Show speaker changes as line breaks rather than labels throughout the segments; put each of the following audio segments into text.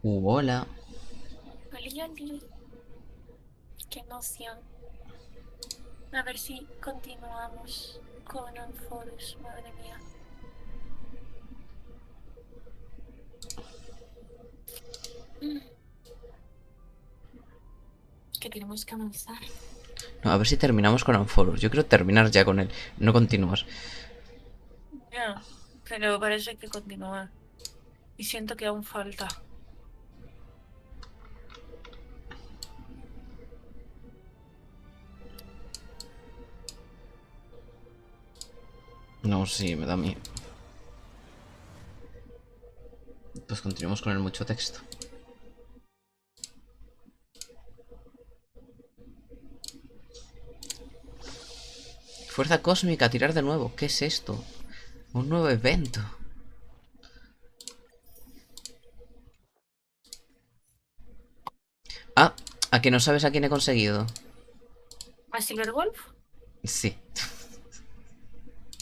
Hola.
Oli, oli, qué emoción. A ver si continuamos con Unfollows, madre mía. Mm, Que tenemos que avanzar.
No, a ver si terminamos con Unfollows. Yo quiero terminar ya con él, no continuar.
Ya, pero parece que continúa. Y siento que aún falta.
No, sí, me da miedo. Pues continuemos con el mucho texto. Fuerza cósmica, tirar de nuevo. ¿Qué es esto? Un nuevo evento. Ah, ¿a que no sabes a quién he conseguido?
¿A Silverwolf?
Sí.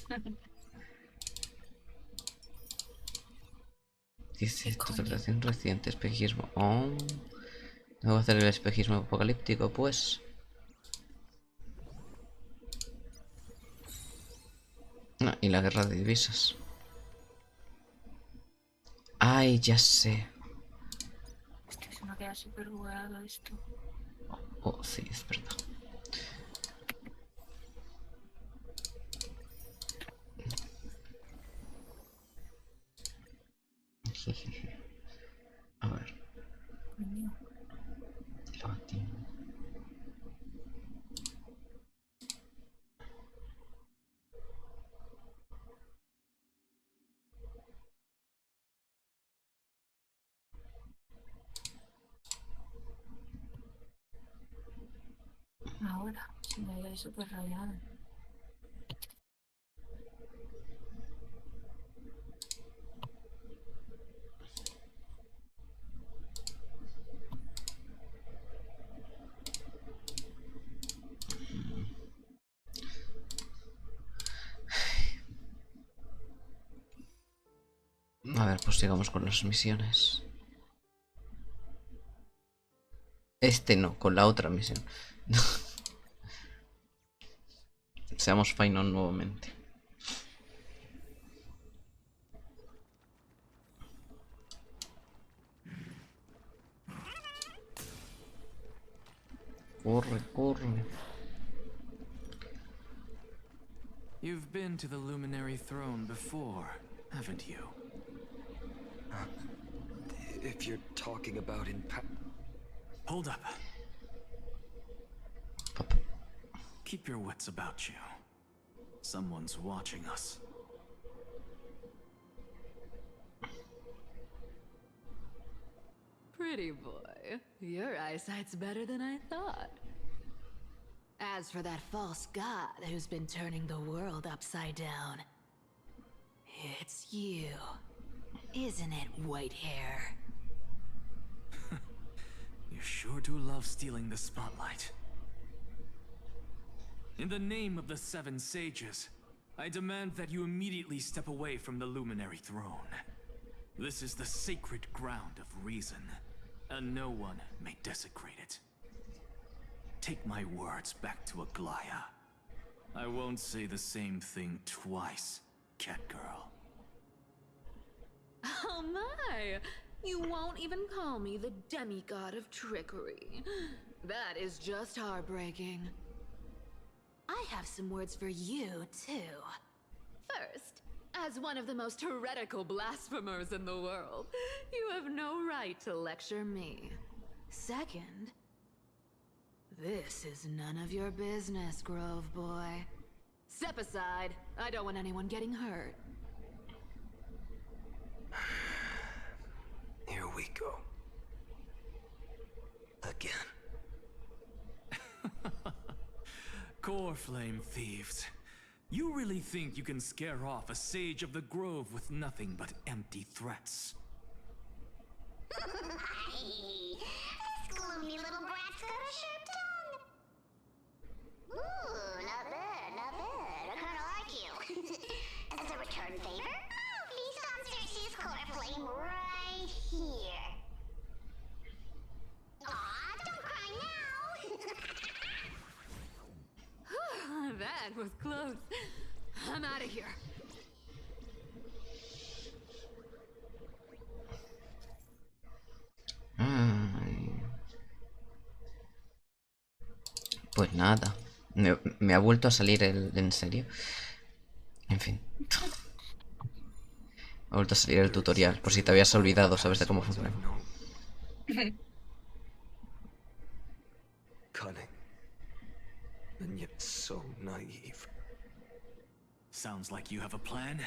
¿Qué
Dice,
coño?
interpretación reciente, espejismo. Oh. Tengo que hacer el espejismo apocalíptico, pues. Ah, y la guerra de divisas. Ay, ya sé.
Hostia, se me queda súper bugueado esto.
Oh, sí, es verdad. A ver,
Coño.
lo atino.
Ahora, se me queda súper rayado.
A ver, pues sigamos con las misiones. Este no, con la otra misión. Seamos Fainon nuevamente. Corre, corre.
You've been to the Luminary Throne before, haven't you?
If you're talking about
Hold up.
Pop.
Keep your wits about you. Someone's watching us.
Pretty boy, your eyesight's better than I thought. As for that false god who's been turning the world upside down, it's you, isn't it, white hair?
You sure do love stealing the spotlight. In the name of the Seven Sages, I demand that you immediately step away from the Luminary Throne. This is the sacred ground of reason, and no one may desecrate it. Take my words back to Aglaya. I won't say the same thing twice, Catgirl.
Oh my! You won't even call me the demigod of trickery. That is just heartbreaking. I have some words for you, too. First, as one of the most heretical blasphemers in the world, you have no right to lecture me. Second, this is none of your business, Grove Boy. Step aside. I don't want anyone getting hurt.
Here we go. Again.
Core Flame Thieves. You really think you can scare off a sage of the Grove with nothing but empty threats?
This gloomy little brat's got a sharp tongue. Ooh, not bad, not bad. I kinda like you. As a return favor, feast on Cersei's core flame right here.
I'm out of here.
Ay. Pues nada. Me ha vuelto a salir el... ¿En serio? En fin. Me ha vuelto a salir el tutorial. Por si te habías olvidado, sabes de cómo funciona.
Cunning. And yet so naive.
Sounds like you have a plan.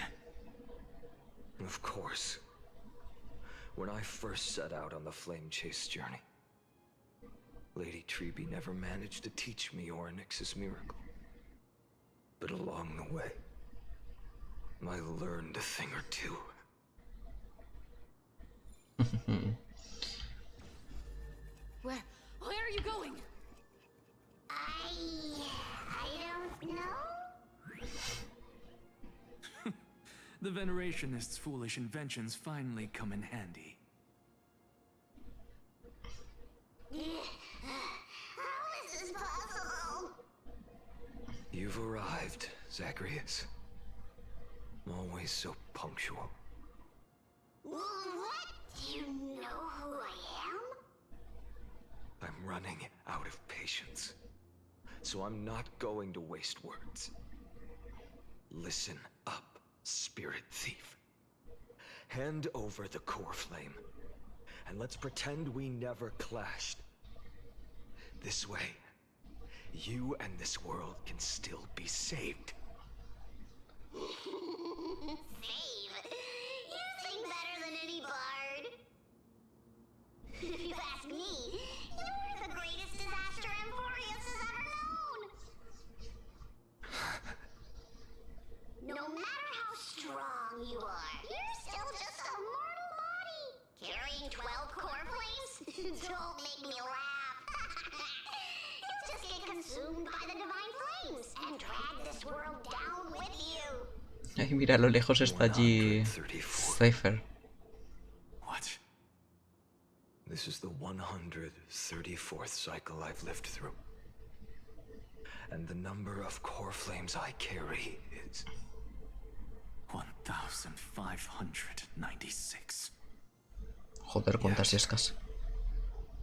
Of course. When I first set out on the flame chase journey, Lady Treby never managed to teach me Orynyx's miracle. But along the way, I learned a thing or two.
Where are you going?
I don't know.
The Venerationists' foolish inventions finally come in handy.
How is this possible?
You've arrived, Zacharias. Always so punctual.
What? Do you know who I am?
I'm running out of patience. So I'm not going to waste words. Listen up, spirit thief. Hand over the core flame, and let's pretend we never clashed. This way, you and this world can still be saved.
Save. You sing better than any bard. If you ask me, you're the greatest disaster Amphorius has ever known. No matter how strong you are, you're still just a mortal body. Carrying 12 core flames? Don't make me laugh. You'll just get consumed by the divine flames and drag this world down with you.
Ay, mira, a lo lejos está allí...
134.
Cypher.
What?
This is the 134th cycle I've lived through. And the number of core flames I carry is...
1,596.
Joder, cuántas yescas.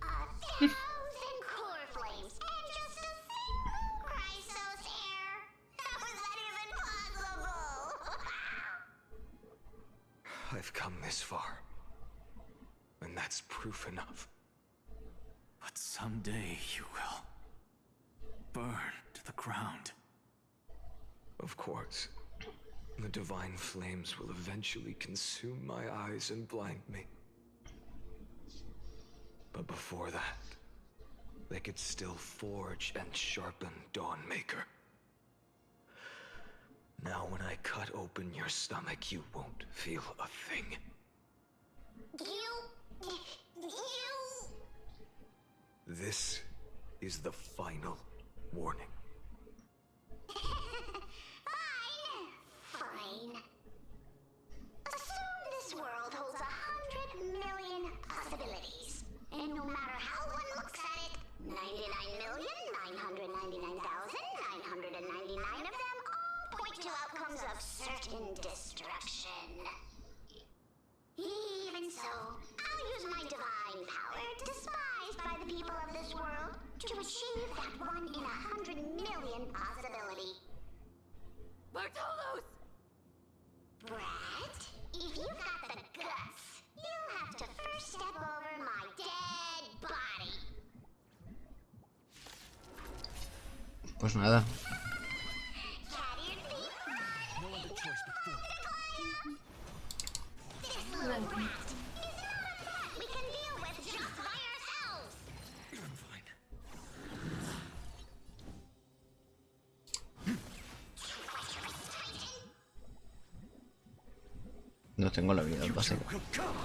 1,000 core flames and just a single Chrysos hair. How is that even possible?
I've come this far. And that's proof enough.
But someday you will burn to the ground.
Of course. The divine flames will eventually consume my eyes and blind me. But before that, they could still forge and sharpen Dawnmaker. Now when I cut open your stomach, you won't feel a thing.
You...
This is the final warning.
Fine. Assume this world holds 100 million possibilities. And no matter how one looks at it, 99,999,999 of them all point to outcomes of certain destruction. Even so, I'll use my divine power, despised by the people of this world, to achieve that 1 in 100 million possibility.
Bartolos!
Brat, if you've got the guts, you'll have to first step over my dead body.
Pues nada.
Cat-eared thief,
No other choice but forward.
this little rat is not a threat we can deal with just by ourselves.
I'm fine.
Treacherous Titan.
No tengo la habilidad básica.
Will come.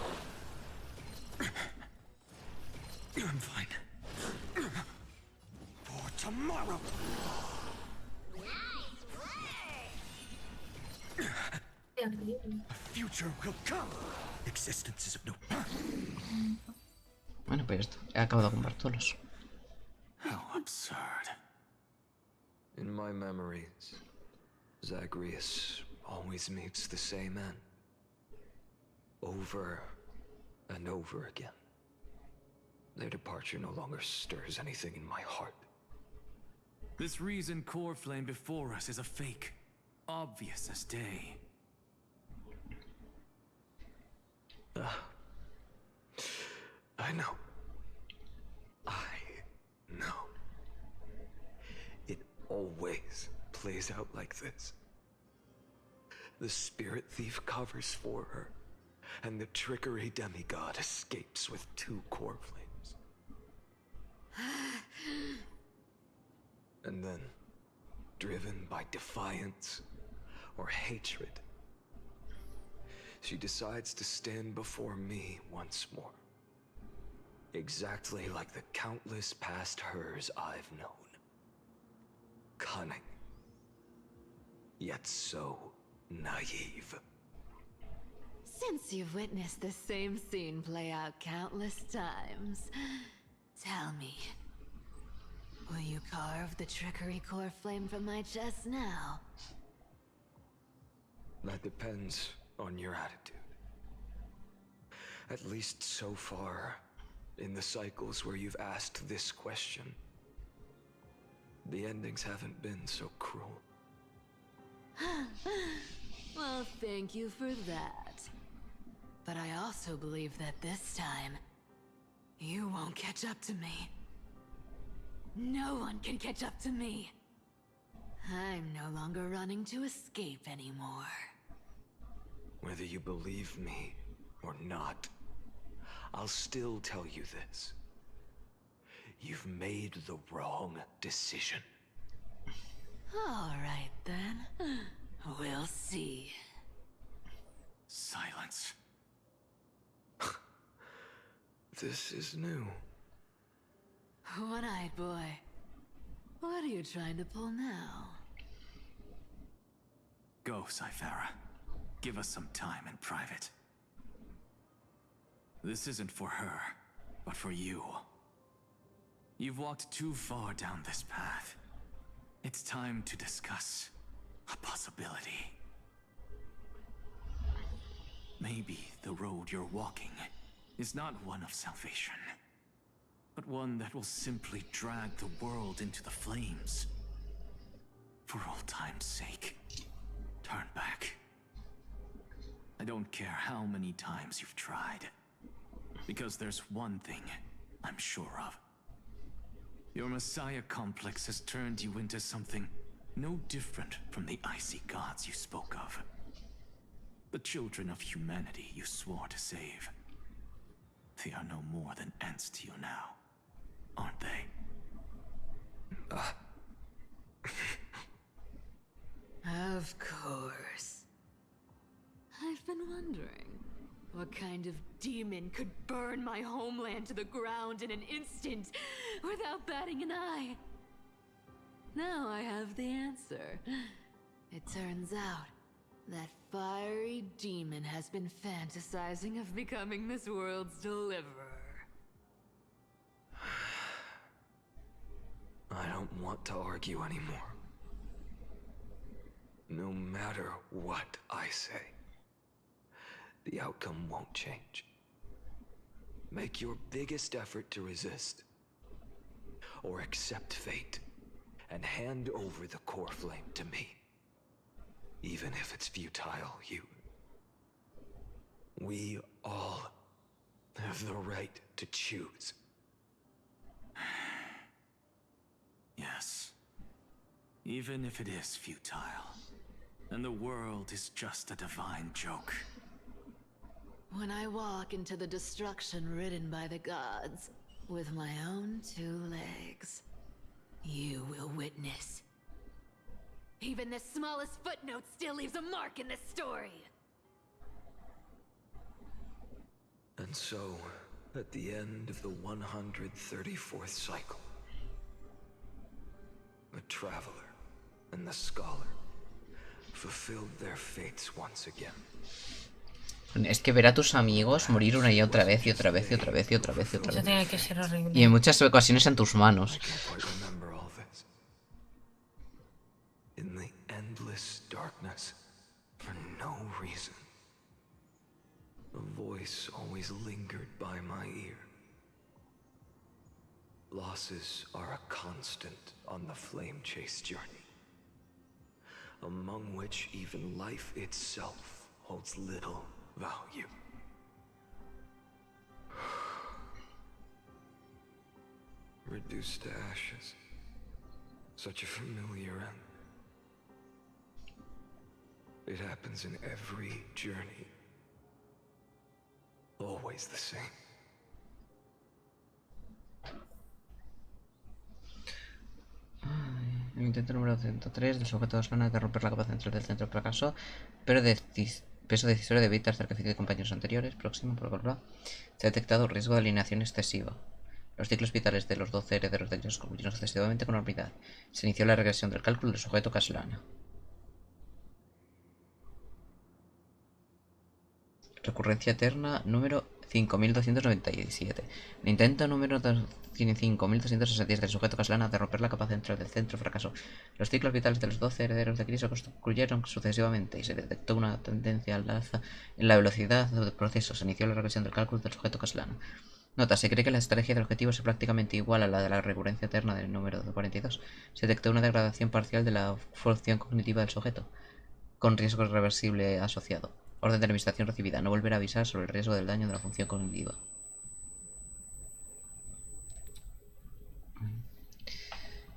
I'm fine. For tomorrow.
Nice word.
A future will come. Existence is of no.
Bueno, pues esto. He acabado con Bartolos.
How absurd.
In my memories, Zagreus always meets the same end. Over and over again. Their departure no longer stirs anything in my heart.
This reason core flame before us is a fake, obvious as day.
I know. It always plays out like this. The spirit thief covers for her, and the trickery demigod escapes with 2 core flames. And then, driven by defiance or hatred, she decides to stand before me once more. Exactly like the countless past hers I've known. Cunning. Yet so naive.
Since you've witnessed the same scene play out countless times, tell me, will you carve the trickery core flame from my chest now?
That depends on your attitude. At least so far, in the cycles where you've asked this question, the endings haven't been so cruel.
Well, thank you for that. But I also believe that this time, you won't catch up to me. No one can catch up to me. I'm no longer running to escape anymore.
Whether you believe me or not, I'll still tell you this. You've made the wrong decision.
All right then. We'll see.
Silence.
This is new.
One-eyed boy. What are you trying to pull now?
Go, Cyphera. Give us some time in private. This isn't for her, but for you. You've walked too far down this path. It's time to discuss a possibility. Maybe the road you're walking is not one of salvation, but one that will simply drag the world into the flames. For old time's sake, turn back. I don't care how many times you've tried, because there's one thing I'm sure of. Your Messiah complex has turned you into something no different from the icy gods you spoke of. The children of humanity you swore to save. They are no more than ants to you now, aren't they?
Of course. I've been wondering, what kind of demon could burn my homeland to the ground in an instant without batting an eye? Now I have the answer. It turns out that fiery demon has been fantasizing of becoming this world's deliverer.
I don't want to argue anymore. No matter what I say, the outcome won't change. Make your biggest effort to resist, or accept fate, and hand over the core flame to me. Even if it's futile, we all have the right to choose.
Yes. Even if it is futile, and the world is just a divine joke.
When I walk into the destruction ridden by the gods, with my own 2 legs, you will witness. Even the smallest footnote still leaves a mark in this story.
And so, at the end of the 134th cycle, the Traveler and the Scholar fulfilled their fates once again.
Es que ver a tus amigos morir una y otra vez y otra vez y otra vez y otra vez y otra
Eso
vez.
tiene que ser horrible.
Y en muchas ocasiones en tus manos.
I can't quite remember all this. In the endless endless darkness for no reason. A voice always lingered by my ear. Losses are a constant on the flame chase journey, among which even life itself holds little value. Reduced to ashes. Such a familiar end. It happens in every journey. Always the same.
El intento número 103 del sujeto Osana de romper la capa central del centro fracasó, pero peso decisorio de evitar certificados de compañeros anteriores, próximo, bla bla bla. Se ha detectado riesgo de alineación excesiva. Los ciclos vitales de los 12 herederos de Dios concluyeron sucesivamente con normalidad. Se inició la regresión del cálculo del sujeto Caslana. Recurrencia eterna número 5297. El intento número 5267 del sujeto Caslana de romper la capa central del centro fracasó. Los ciclos vitales de los 12 herederos de Cristo concluyeron sucesivamente y se detectó una tendencia al alza en la velocidad del proceso. Se inició la regresión del cálculo del sujeto Caslana. Nota, se cree que la estrategia del objetivo es prácticamente igual a la de la recurrencia eterna del número 42. Se detectó una degradación parcial de la función cognitiva del sujeto, con riesgo irreversible asociado. Orden de administración recibida. No volver a avisar sobre el riesgo del daño de la función cognitiva.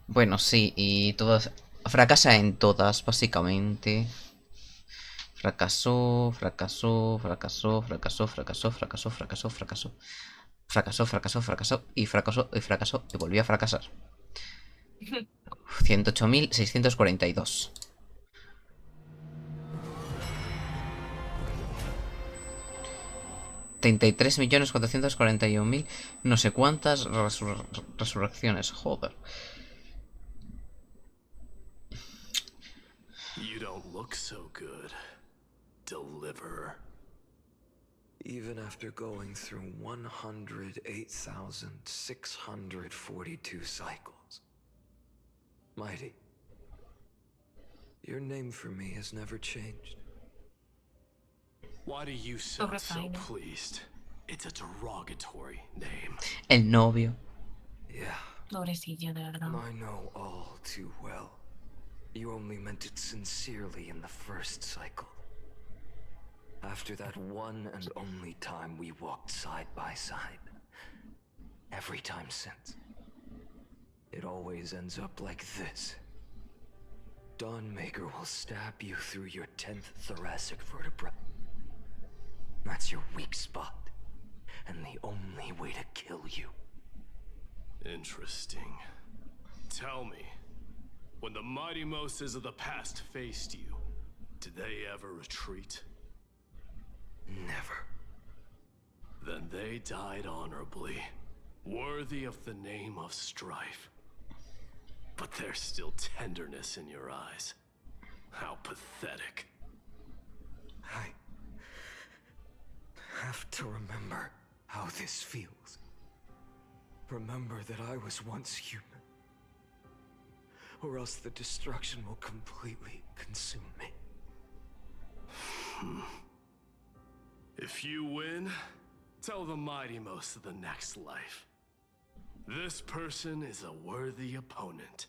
Bueno, sí, y todas... Fracasa en todas, básicamente. Fracasó, fracasó, fracasó, fracasó, fracasó, fracasó, fracasó, fracasó. Fracasó, fracasó, fracasó y fracasó y fracasó y volvió a fracasar. 108.642. $33.441.000 no sé cuántas resurrecciones. Joder.
You don't look so good, Deliverer.
Even after going through 108,642 cycles. Mighty, your name for me has never changed.
Why do you sound so pleased? It's a derogatory name.
El novio.
Yeah,
Pobrecillo, de verdad.
I know all too well. You only meant it sincerely in the first cycle. After that one and only time we walked side by side. Every time since. It always ends up like this. Dawnmaker will stab you through your 10th thoracic vertebra. That's your weak spot. And the only way to kill you.
Interesting. Tell me, when the mighty Moses of the past faced you, did they ever retreat?
Never.
Then they died honorably, worthy of the name of strife. But there's still tenderness in your eyes. How pathetic.
I have to remember how this feels. Remember that I was once human. Or else the destruction will completely consume me.
If you win, tell the mighty most of the next life. This person is a worthy opponent.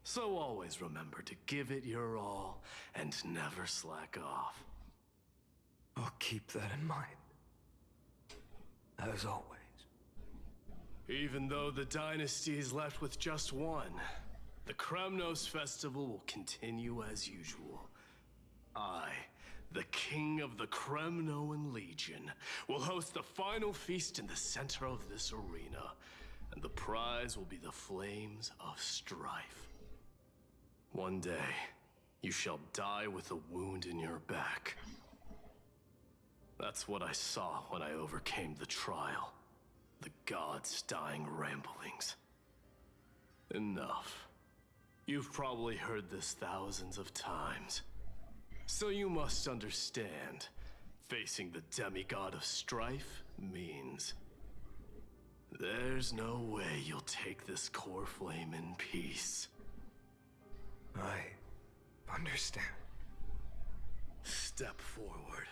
So always remember to give it your all and never slack off.
I'll keep that in mind. As always.
Even though the dynasty is left with just one, the Kremnos festival will continue as usual. I, the king of the Kremnoan Legion, will host the final feast in the center of this arena, and the prize will be the flames of strife. One day, you shall die with a wound in your back. That's what I saw when I overcame the trial. The gods' dying ramblings. Enough. You've probably heard this thousands of times. So you must understand, facing the demigod of strife means there's no way you'll take this core flame in peace.
I understand.
Step forward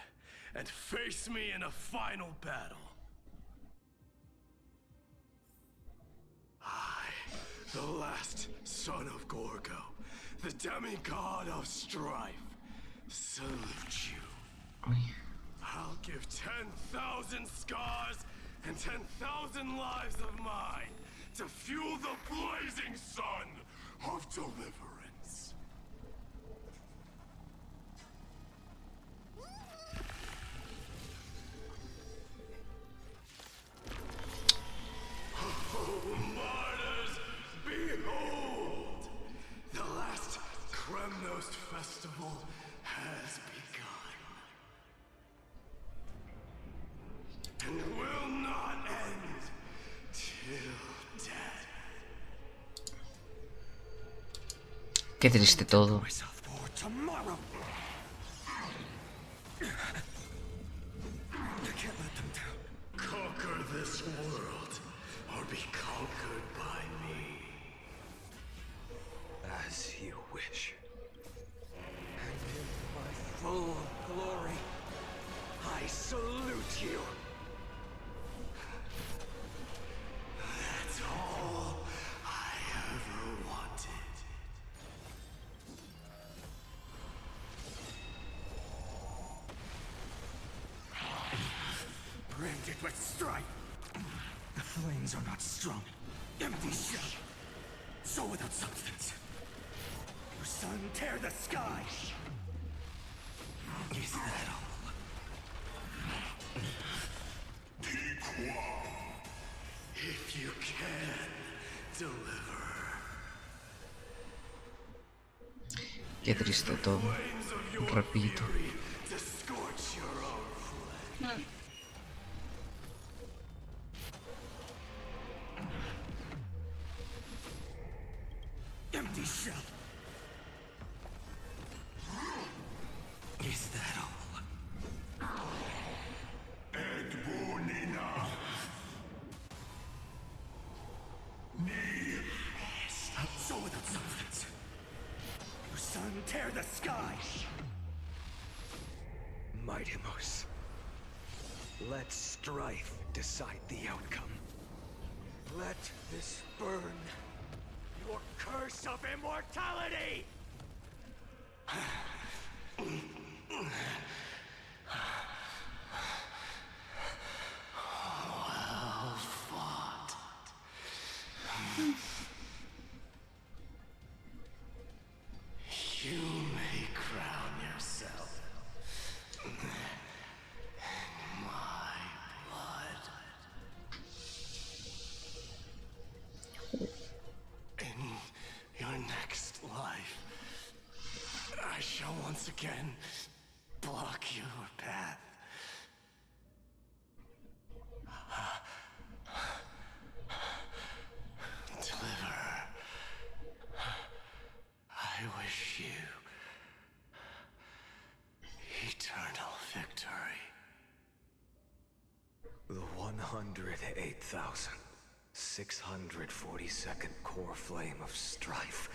and face me in a final battle. I, the last son of Gorgo, the demigod of strife, salute you. I'll give 10,000 scars and 10,000 lives of mine to fuel the blazing sun of deliverance. Oh, martyrs, behold! The last Kremnos festival has begun. And will not end till death.
Qué triste todo.
Myself for tomorrow. I can't let them down. Conquer this world, or be conquered by me.
As you wish. And in my full glory, I salute you.
That's all I ever wanted. Branded with strife. The flames are not strong. Empty shell. So without substance. Your sun tear the sky. Is that all? If you can deliver.
Qué triste todo.
Flames of your
Repito.
fury to scorch your own flesh. Empty shell. Is that all? So without substance. Your sun tear the sky.
Mightimos. Let strife decide the outcome. Let this burn your curse of immortality!
Well fought. You may crown yourself in my blood. In your next life, I shall once again block your path. Deliver. I wish you eternal victory.
The 108,642nd core flame of strife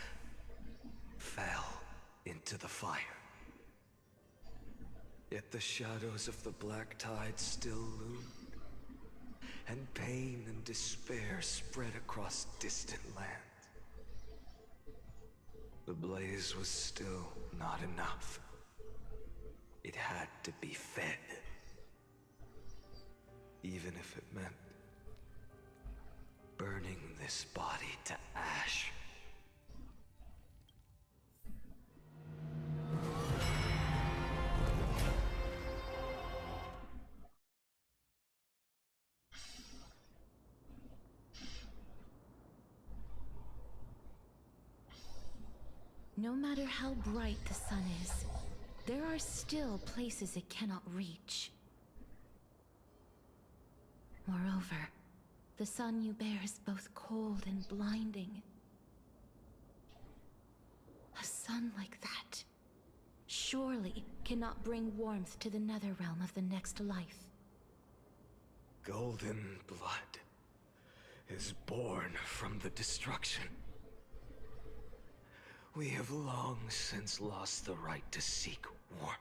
fell into the fire. Yet the shadows of the black tide still loomed, and pain and despair spread across distant lands. The blaze was still not enough. It had to be fed. Even if it meant burning this body to ash.
No matter how bright the sun is, there are still places it cannot reach. Moreover, the sun you bear is both cold and blinding. A sun like that surely cannot bring warmth to the netherrealm of the next life.
Golden blood is born from the destruction. We have long since lost the right to seek warmth.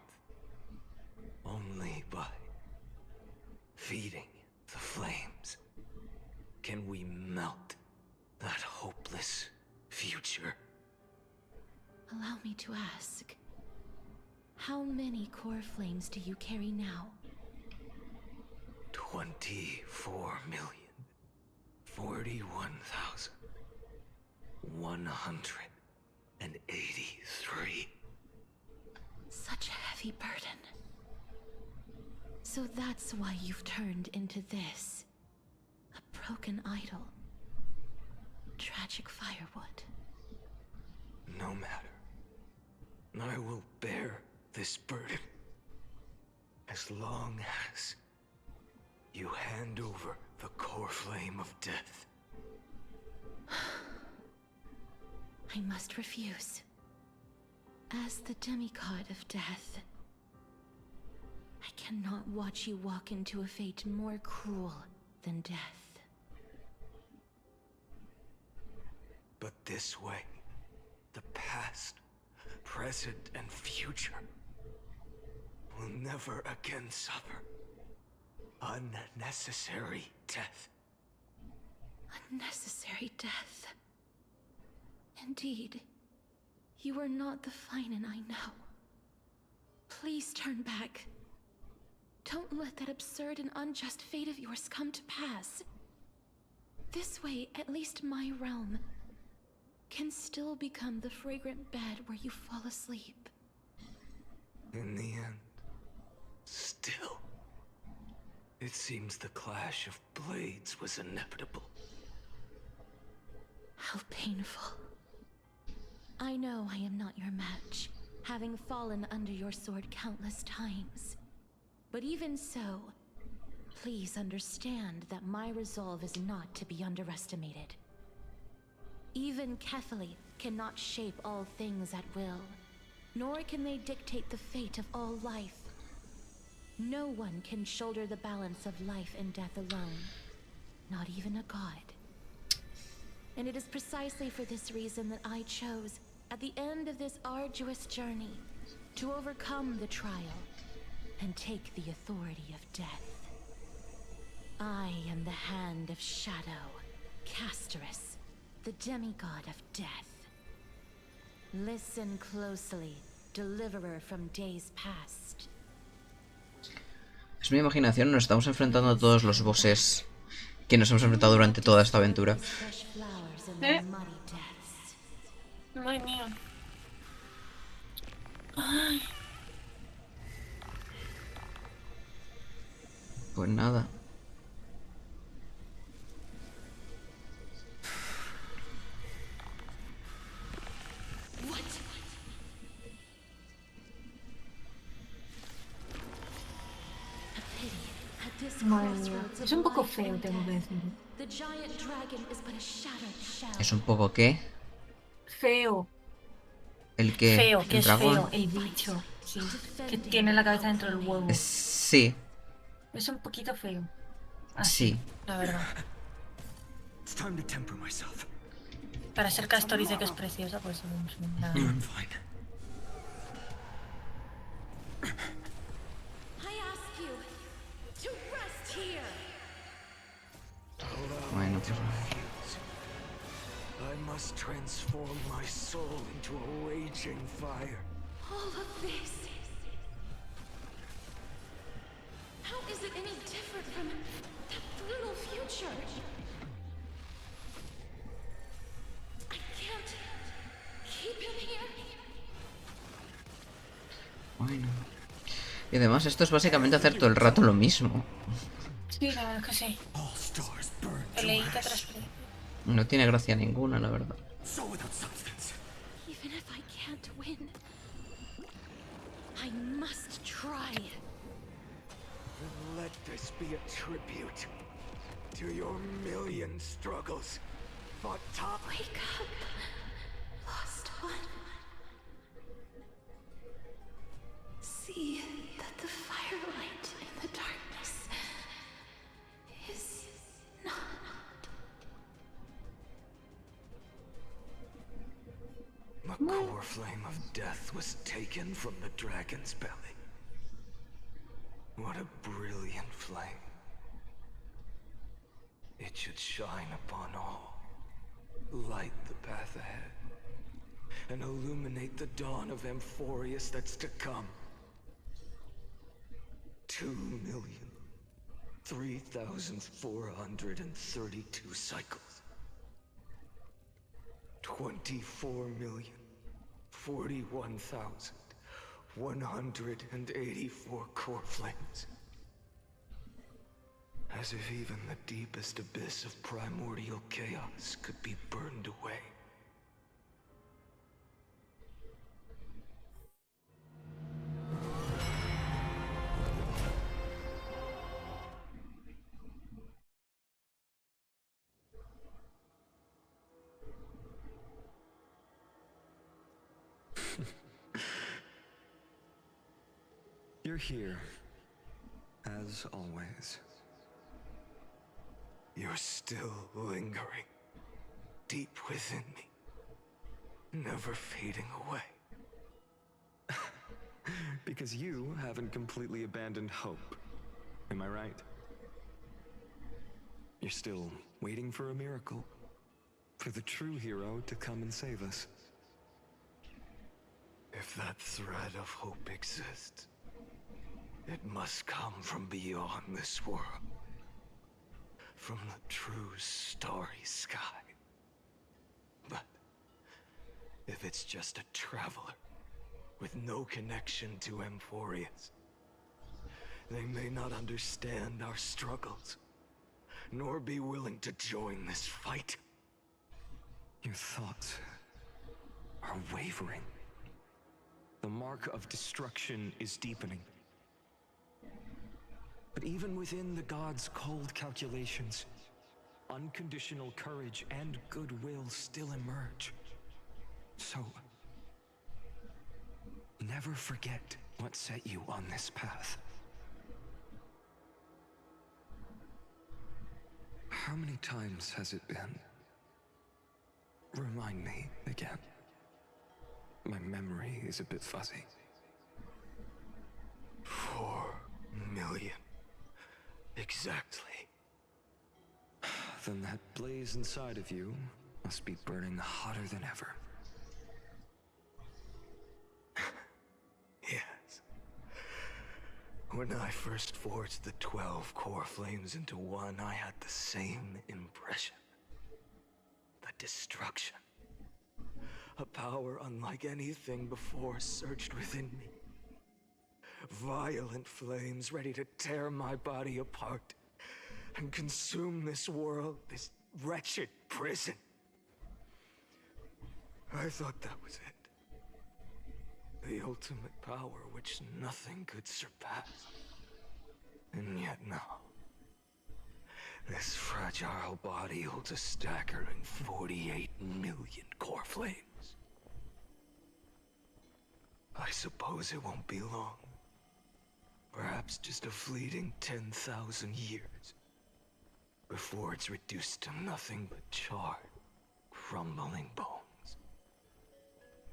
Only by feeding the flames can we melt that hopeless future.
Allow me to ask, how many core flames do you carry now?
24,041,183.
Such a heavy burden. So that's why you've turned into this. A broken idol. Tragic firewood.
No matter. I will bear this burden. As long as you hand over the core flame of death.
I must refuse. As the demigod of death, I cannot watch you walk into a fate more cruel than death.
But this way, the past, present, and future will never again suffer unnecessary death.
Unnecessary death. Indeed, you are not the Finan I know. Please turn back. Don't let that absurd and unjust fate of yours come to pass. This way, at least my realm can still become the fragrant bed where you fall asleep.
In the end, still, it seems the clash of blades was inevitable.
How painful. I know I am not your match, having fallen under your sword countless times. But even so, please understand that my resolve is not to be underestimated. Even Kefali cannot shape all things at will, nor can they dictate the fate of all life. No one can shoulder the balance of life and death alone, not even a god. And it is precisely for this reason that I chose, at the end of this arduous journey, to overcome the trial and take the authority of death. I am the Hand of Shadow, Casterus, the demigod of death. Listen closely, deliverer from days past.
Es mi imaginación, nos estamos enfrentando a todos los bosses que nos hemos enfrentado durante toda esta aventura.
Madre mía. Ay.
Pues nada.
Madre mía. Es un poco feo, tengo que decir.
Es un poco ¿qué?
Feo.
El que...
Feo,
el
que es
dragón.
feo, el bicho. Sí, que tiene la cabeza dentro del huevo.
Sí,
Es un poquito feo,
sí.
la verdad.
It's time to temper myself.
Para ser Castor dice que es preciosa, pues nada.
I'm fine.
Bueno, pues...
I must transform my soul into a raging fire.
All of this. How is it any different from that brutal future? I can't keep him here.
Bueno. Y además esto es básicamente hacer todo el rato lo mismo.
Sí, la verdad es que sí.
All stars burn to
Peleita
ash.
tras peleita.
No tiene gracia ninguna, la verdad.
So without substance.
Even if I can't win, I must try.
Then let this be a tribute to your million struggles. Fought top.
Wake up, lost one. See that the firelight in the darkness is not.
The core flame of death was taken from the dragon's belly. What a brilliant flame. It should shine upon all, light the path ahead, and illuminate the dawn of Amphorius that's to come. 2,003,432 cycles. 24,041,184 core flames. As if even the deepest abyss of primordial chaos could be burned away.
You're here, as always.
You're still lingering, deep within me, never fading away.
Because you haven't completely abandoned hope. Am I right? You're still waiting for a miracle. For the true hero to come and save us.
If that thread of hope exists, it must come from beyond this world. From the true starry sky. But if it's just a traveler with no connection to Amphorius, they may not understand our struggles, nor be willing to join this fight.
Your thoughts are wavering. The mark of destruction is deepening. But even within the gods' cold calculations, unconditional courage and goodwill still emerge. So, never forget what set you on this path. How many times has it been? Remind me again. My memory is a bit fuzzy.
4 million. Exactly.
Then that blaze inside of you must be burning hotter than ever.
Yes. When I first forged the 12 core flames into one, I had the same impression. The destruction. A power unlike anything before surged within me. Violent flames ready to tear my body apart and consume this world, this wretched prison. I thought that was it. The ultimate power which nothing could surpass. And yet now, this fragile body holds a staggering 48 million core flames. I suppose it won't be long. Perhaps just a fleeting 10,000 years. Before it's reduced to nothing but charred, crumbling bones.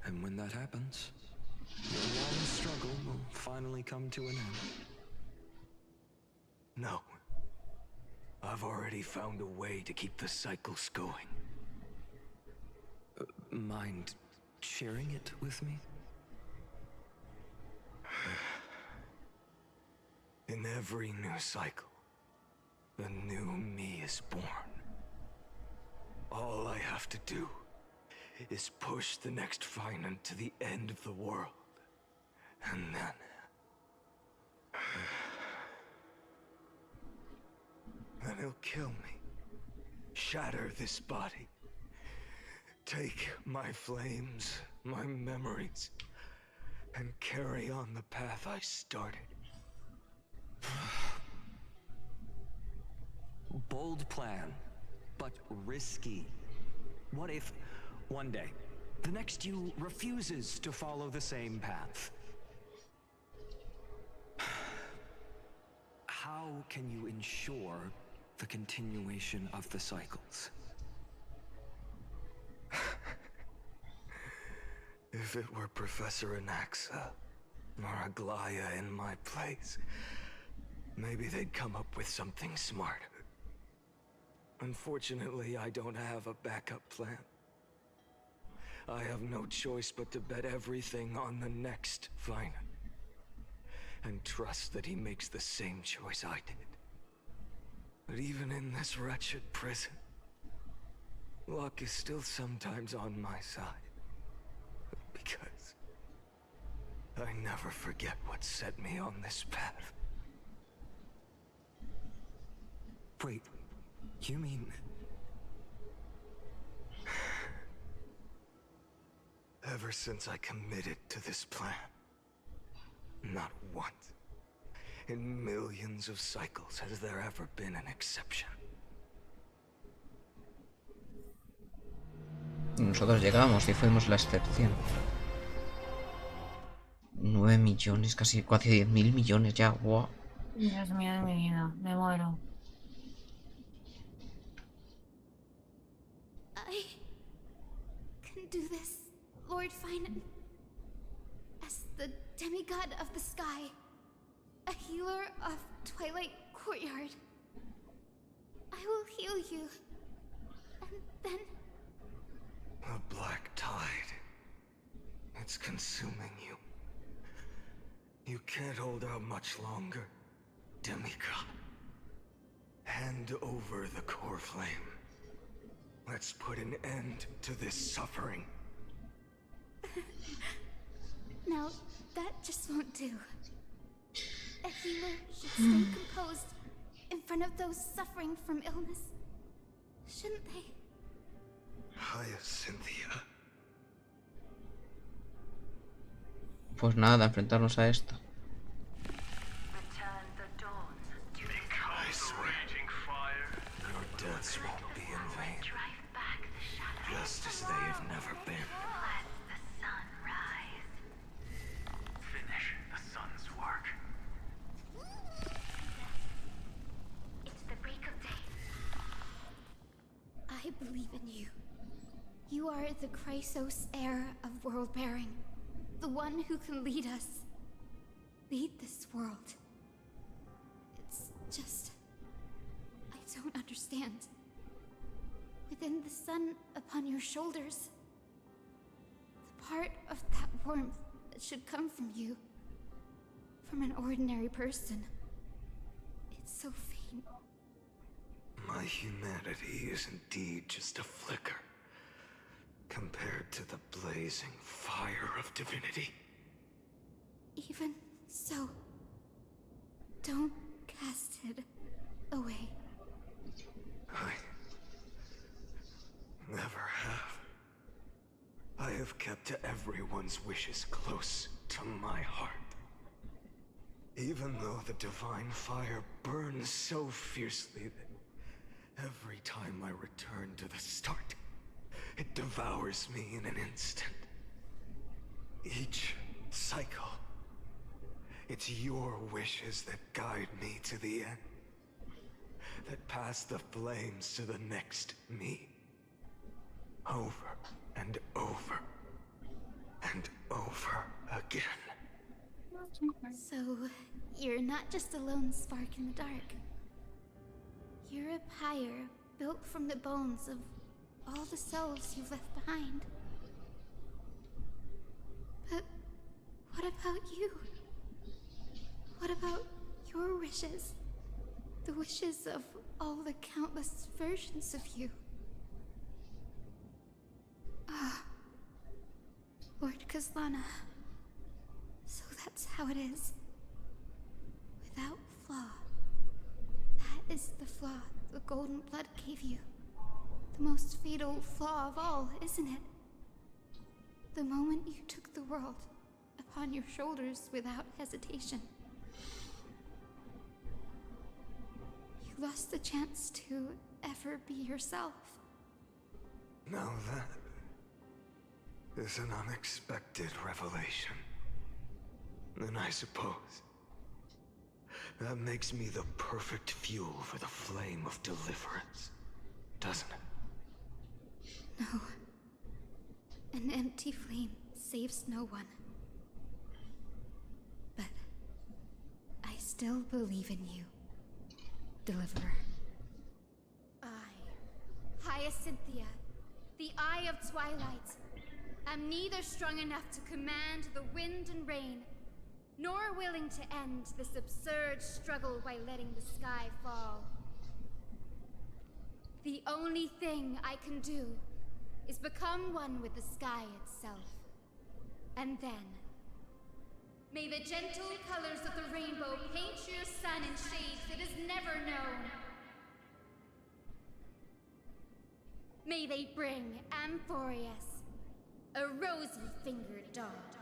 And when that happens, your long struggle will finally come to an end.
No. I've already found a way to keep the cycles going.
Mind sharing it with me?
In every new cycle, a new me is born. All I have to do is push the next Finant to the end of the world. And then he'll kill me. Shatter this body. Take my flames, my memories, and carry on the path I started.
Bold plan, but risky. What if, one day, the next you refuses to follow the same path? How can you ensure the continuation of the cycles?
If it were Professor Anaxa or Aglaya in my place, maybe they'd come up with something smarter. Unfortunately, I don't have a backup plan. I have no choice but to bet everything on the next final. And trust that he makes the same choice I did. But even in this wretched prison, luck is still sometimes on my side. Because I never forget what set me on this path. Wait, you mean... Ever since I committed to this plan, not once, in millions of cycles, has there ever been an exception.
Nosotros llegamos y fuimos la excepción. 9 millones, casi 10.000 millones ya, wow.
Dios mío de mi vida, me muero.
I can do this, Lord Finan. As the demigod of the sky, a healer of Twilight Courtyard. I will heal you, and then...
The black tide. It's consuming you. You can't hold out much longer, demigod. Hand over the core flame. Let's put an end to this suffering.
No, that just won't do. A healer should stay composed in front of those suffering from illness. Shouldn't they?
Hyacinthia.
Pues nada, enfrentarnos a esto.
I swear, your deaths won't be in vain. Just as they have never been.
Finish the sun's work.
It's the break of day.
I believe in you. You are the Chrysos heir of world bearing. The one who can lead us. Lead this world. It's just... I don't understand. Within the sun upon your shoulders, the part of that warmth that should come from you, from an ordinary person, it's so faint.
My humanity is indeed just a flicker, compared to the blazing fire of divinity.
Even so, don't cast it away.
I never have. I have kept everyone's wishes close to my heart. Even though the divine fire burns so fiercely that every time I return to the start, it devours me in an instant. Each cycle, it's your wishes that guide me to the end. That pass the flames to the next me. Over and over and over again.
So, you're not just a lone spark in the dark. You're a pyre built from the bones of all the selves you've left behind. But what about you? What about your wishes? The wishes of all the countless versions of you. Ah, Lord Kazlana. So that's how it is. Without flaw. That is the flaw the golden blood gave you. The most fatal flaw of all, isn't it? The moment you took the world upon your shoulders without hesitation. You lost the chance to ever be yourself.
Now that is an unexpected revelation. And I suppose that makes me the perfect fuel for the flame of deliverance, doesn't it?
No. An empty flame
saves no one. But I still believe in you, Deliverer. I, Hyacinthia, the Eye of Twilight, am neither strong enough to command the wind and rain, nor willing to end this absurd struggle by letting the sky fall. The only thing I can do is become one with the sky itself. And then, may the gentle colors of the rainbow paint your sun in shades it has never known. May they bring Amphorius a rosy-fingered dog.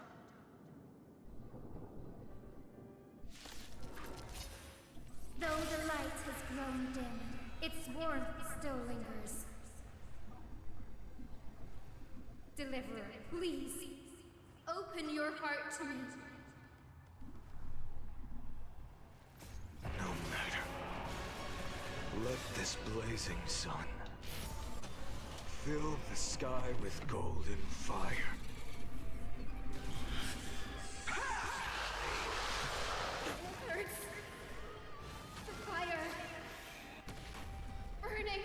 Though the light has grown dim, its warmth still lingers. Deliverer, please, open your heart to me.
No matter. Let this blazing sun fill the sky with golden fire.
It hurts. The fire. Burning.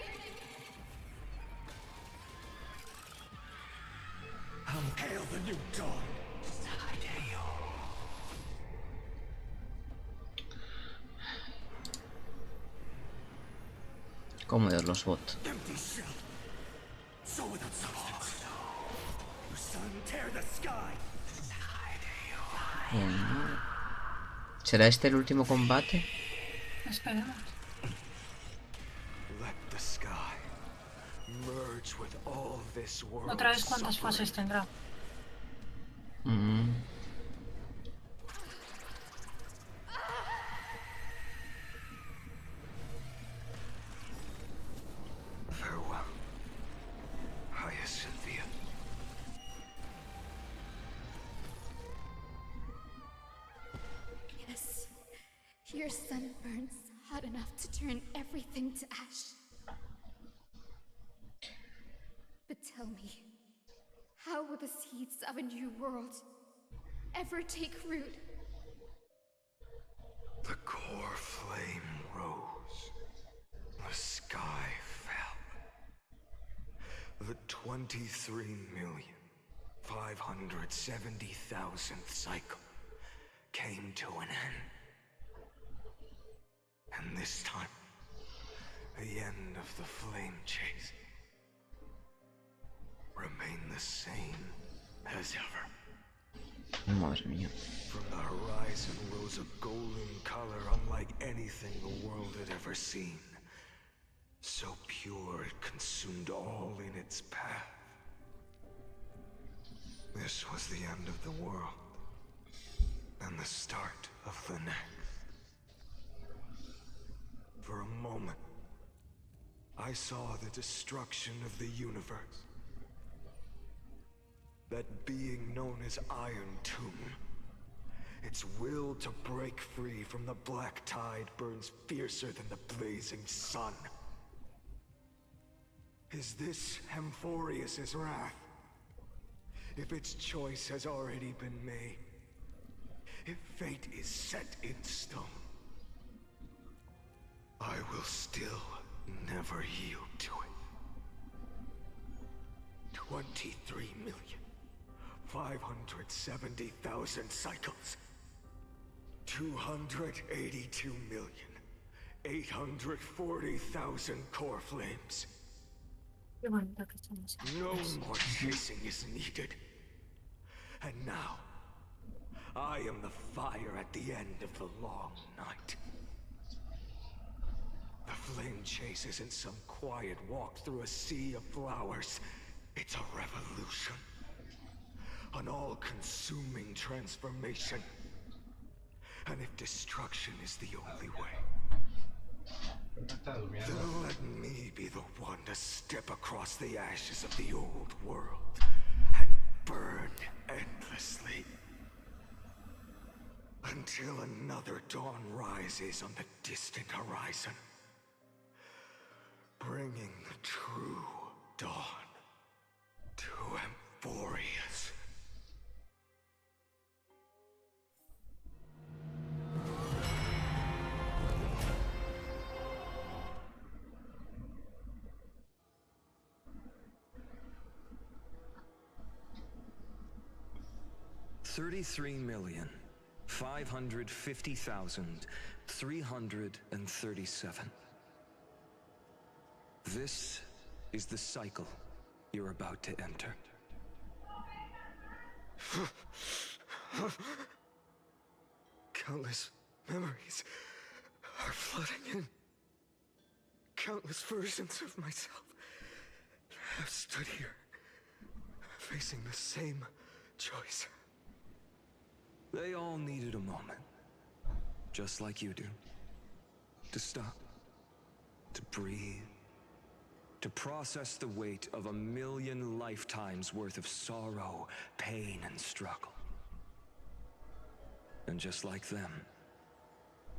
Hail the new dawn!
Cómodos los bots.
Empty shell. So without substance. Your sun tear the sky.
Bien. ¿Será este el último combate?
Esperemos.
Let the sky merge with all this world.
Otra vez, ¿cuántas fases tendrá?
Mm.
Farewell, Hyacinthia.
Yes, your sun burns hot enough to turn everything to ash. But tell me, how will the seeds of a new world ever take root?
The core flame rose. The sky fell. The 23,570,000th cycle came to an end. And this time, the end of the flame chase remained the same as ever.
Madre mía.
From the horizon rose a golden color unlike anything the world had ever seen. So pure it consumed all in its path. This was the end of the world, and the start of the next. For a moment, I saw the destruction of the universe. That being known as Iron Tomb, its will to break free from the black tide burns fiercer than the blazing sun. Is this Amphorius' wrath? If its choice has already been made, if fate is set in stone, I will still never yield to it. 23,570,000 cycles. 282,840,000 core flames.
Qué bonito que estamos.
No more chasing is needed. And now, I am the fire at the end of the long night. The flame chase isn't some quiet walk through a sea of flowers. It's a revolution. An all-consuming transformation. And if destruction is the only way, then let me be the one to step across the ashes of the old world and burn endlessly. Until another dawn rises on the distant horizon, bringing the true dawn to Amphorius.
33,550,337. This is the cycle you're about to enter.
Countless memories are flooding in. Countless versions of myself have stood here, facing the same choice.
They all needed a moment, just like you do. To stop, to breathe, to process the weight of 1,000,000 lifetimes worth of sorrow, pain, and struggle. And just like them,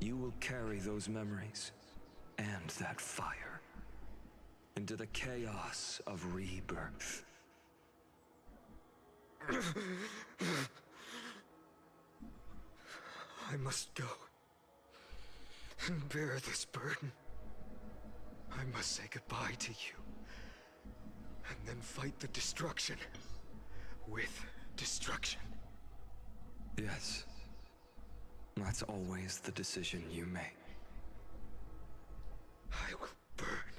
you will carry those memories and that fire into the chaos of rebirth.
I must go and bear this burden. I must say goodbye to you, and then fight the destruction with destruction.
Yes, that's always the decision you make.
I will burn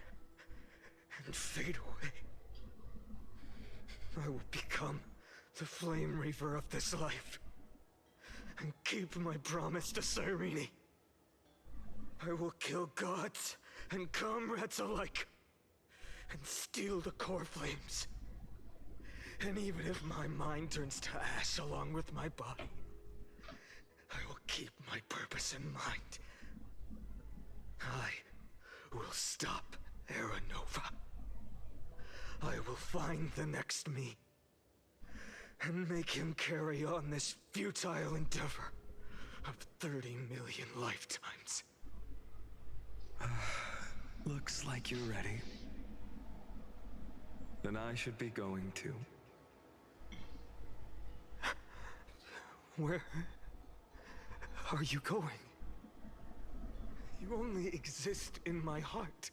and fade away. I will become the flame reaver of this life and keep my promise to Cyrene. I will kill gods and comrades alike and steal the core flames. And even if my mind turns to ash along with my body, I will keep my purpose in mind. I will stop Era Nova. I will find the next me and make him carry on this futile endeavor of 30 million lifetimes.
Looks like you're ready. Then I should be going too.
Where are you going? You only exist in my heart.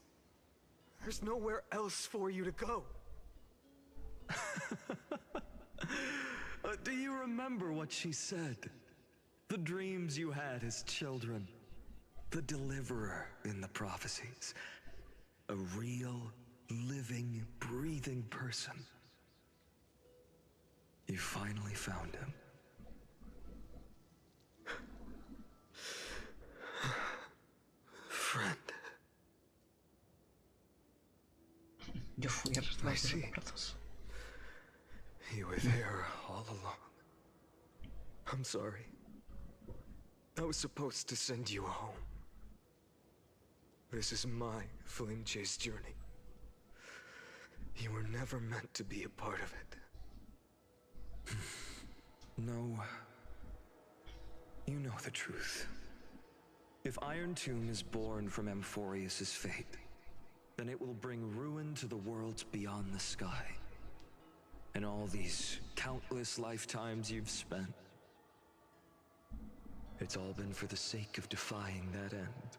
There's nowhere else for you to go.
Do you remember what she said? The dreams you had as children. The deliverer in the prophecies. A real, living, breathing person. You finally found him.
Friend.
Yo fui
I
arrastrado por
see.
los brazos.
You were there all along. I'm sorry. I was supposed to send you home. This is my flame chase journey. You were never meant to be a part of it.
No. You know the truth. If Iron Tomb is born from Amphorius's fate, then it will bring ruin to the worlds beyond the sky. And all these countless lifetimes you've spent, it's all been for the sake of defying that end,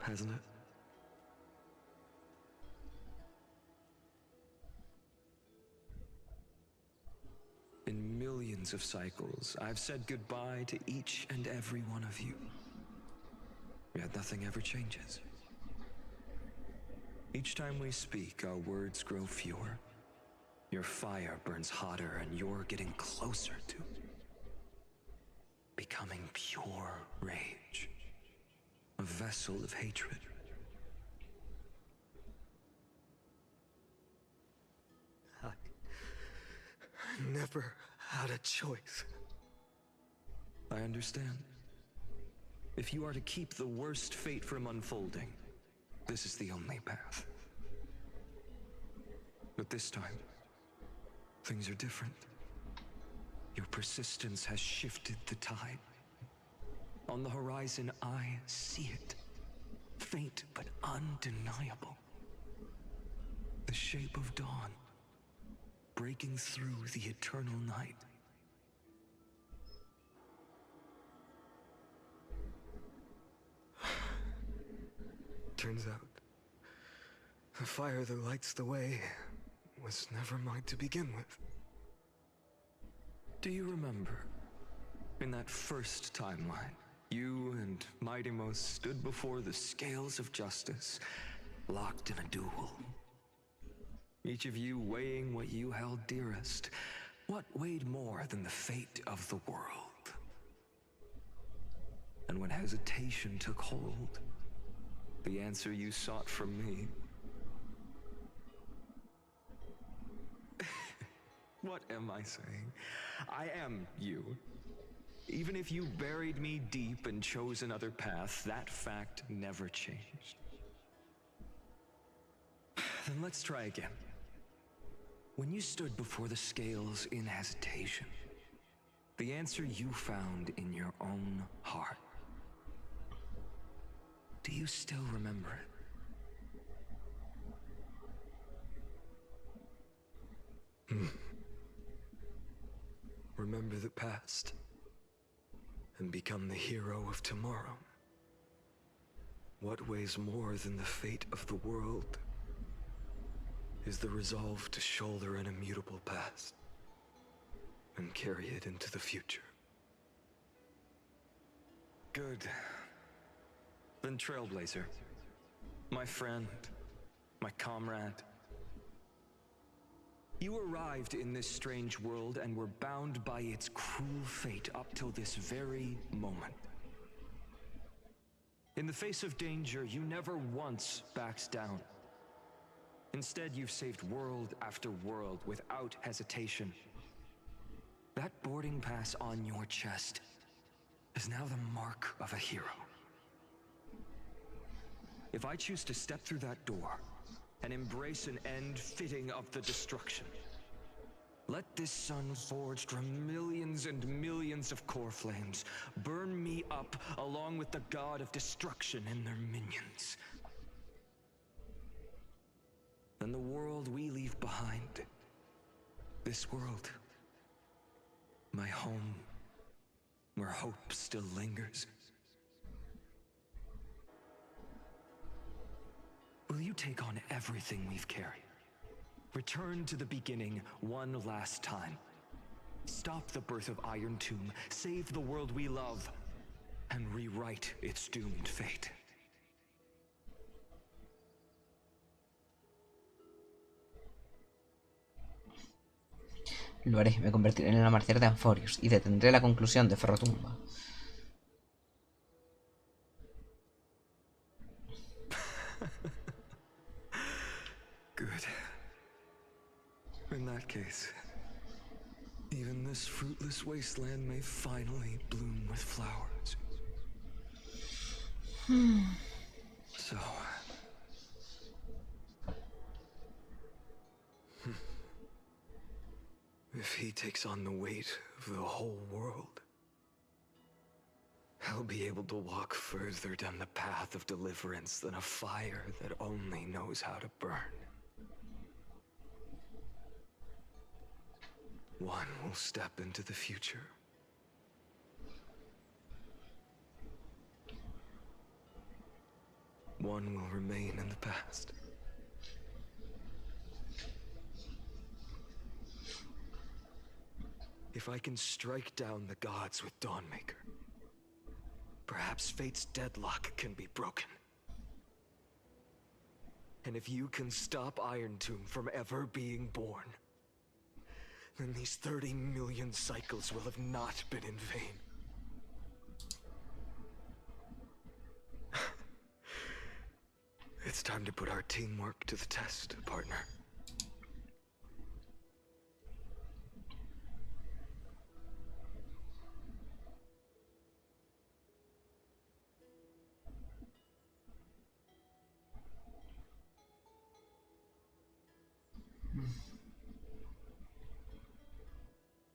hasn't it? In millions of cycles, I've said goodbye to each and every one of you. Yet nothing ever changes. Each time we speak, our words grow fewer. Your fire burns hotter, and you're getting closer to becoming pure rage. A vessel of hatred.
I never had a choice.
I understand. If you are to keep the worst fate from unfolding, this is the only path. But this time, things are different. Your persistence has shifted the tide. On the horizon, I see it. Faint but undeniable. The shape of dawn, breaking through the eternal night.
Turns out, the fire that lights the way was never mine to begin with.
Do you remember
In that first timeline, you and Mightymost stood before the scales of justice, locked in a duel. Each of you weighing what you held dearest. What weighed more than the fate of the world? And when hesitation took hold, the answer you sought from me. What am I saying? I am you. Even if you buried me deep and chose another path, that fact never changed. Then let's try again. When you stood before the scales in hesitation, the answer you found in your own heart. Do you still remember it?
Remember the past and become the hero of tomorrow. What weighs more than the fate of the world is the resolve to shoulder an immutable past and carry it into the future.
Good. Then Trailblazer, my friend, my comrade. You arrived in this strange world and were bound by its cruel fate up till this very moment. In the face of danger, you never once backed down. Instead, you've saved world after world without hesitation. That boarding pass on your chest is now the mark of a hero. If I choose to step through that door and embrace an end fitting of the destruction, let this sun forged from millions and millions of core flames burn me up along with the god of destruction and their minions. Then the world we leave behind, this world, my home, where hope still lingers. Will you take on everything we've carried? Return to the beginning one last time. Stop the birth of Iron Tomb, save the world we love, and rewrite its doomed fate.
Lo haré, me convertiré en el amanecer de Anforius y detendré la conclusión de Ferrotumba.
Good. In that case, even this fruitless wasteland may finally bloom with flowers. So...
If he takes on the weight of the whole world, I'll be able to walk further down the path of deliverance than a fire that only knows how to burn. One will step into the future. One will remain in the past. If I can strike down the gods with Dawnmaker, perhaps fate's deadlock can be broken. And if you can stop Iron Tomb from ever being born, then these 30 million cycles will have not been in vain. It's time to put our teamwork to the test, partner.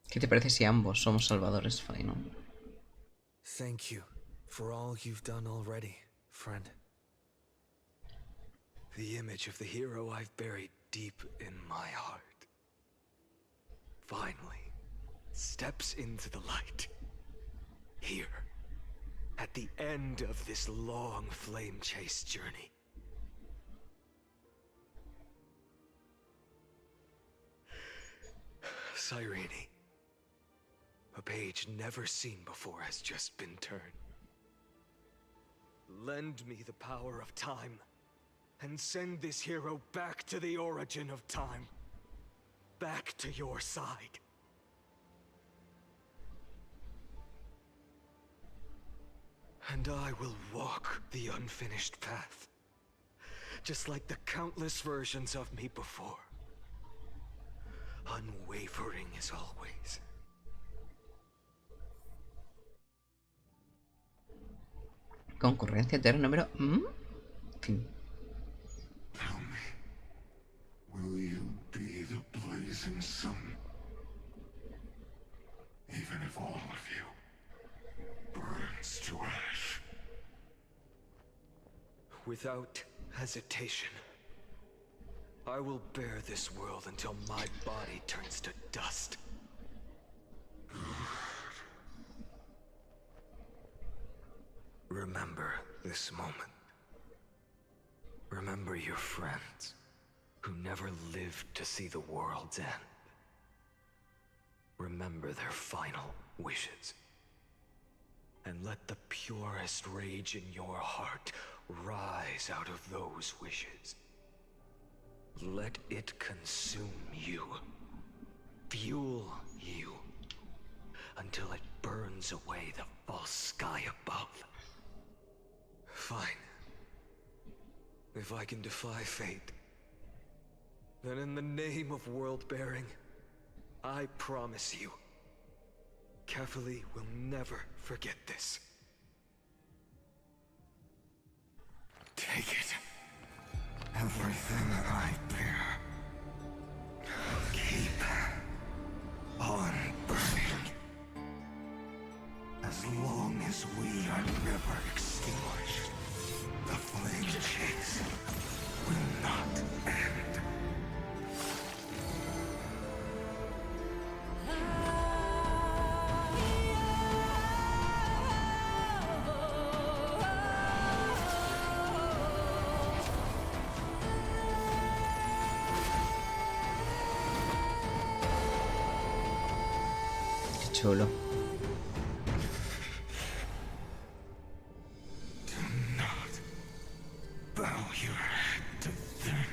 ¿Qué te parece si ambos somos salvadores, Faino?
Thank you for all you've done already, friend. The image of the hero I've buried deep in my heart finally steps into the light. Here, at the end of this long flame chase journey. Cyrene, A page never seen before has just been turned. Lend me the power of time, and send this hero back to the origin of time. Back to your side. And I will walk the unfinished path. Just like the countless versions of me before. Unwavering as always.
Concurrencia eterna número... Fin.
Tell me, will you be the blazing sun? Even if all of you burns to ash.
Without hesitation, I will bear this world until my body turns to dust. Remember this moment. Remember your friends, who never lived to see the world's end. Remember their final wishes. And let the purest rage in your heart rise out of those wishes. Let it consume you. Fuel you. Until it burns away the false sky above. Fine. If I can defy fate, then in the name of world-bearing, I promise you, Kefali will never forget this.
Take it. Everything I bear. Keep on burning. As long as we are never extinguished, the flame chase will not end.
Qué chulo.
Do not bow your head to them.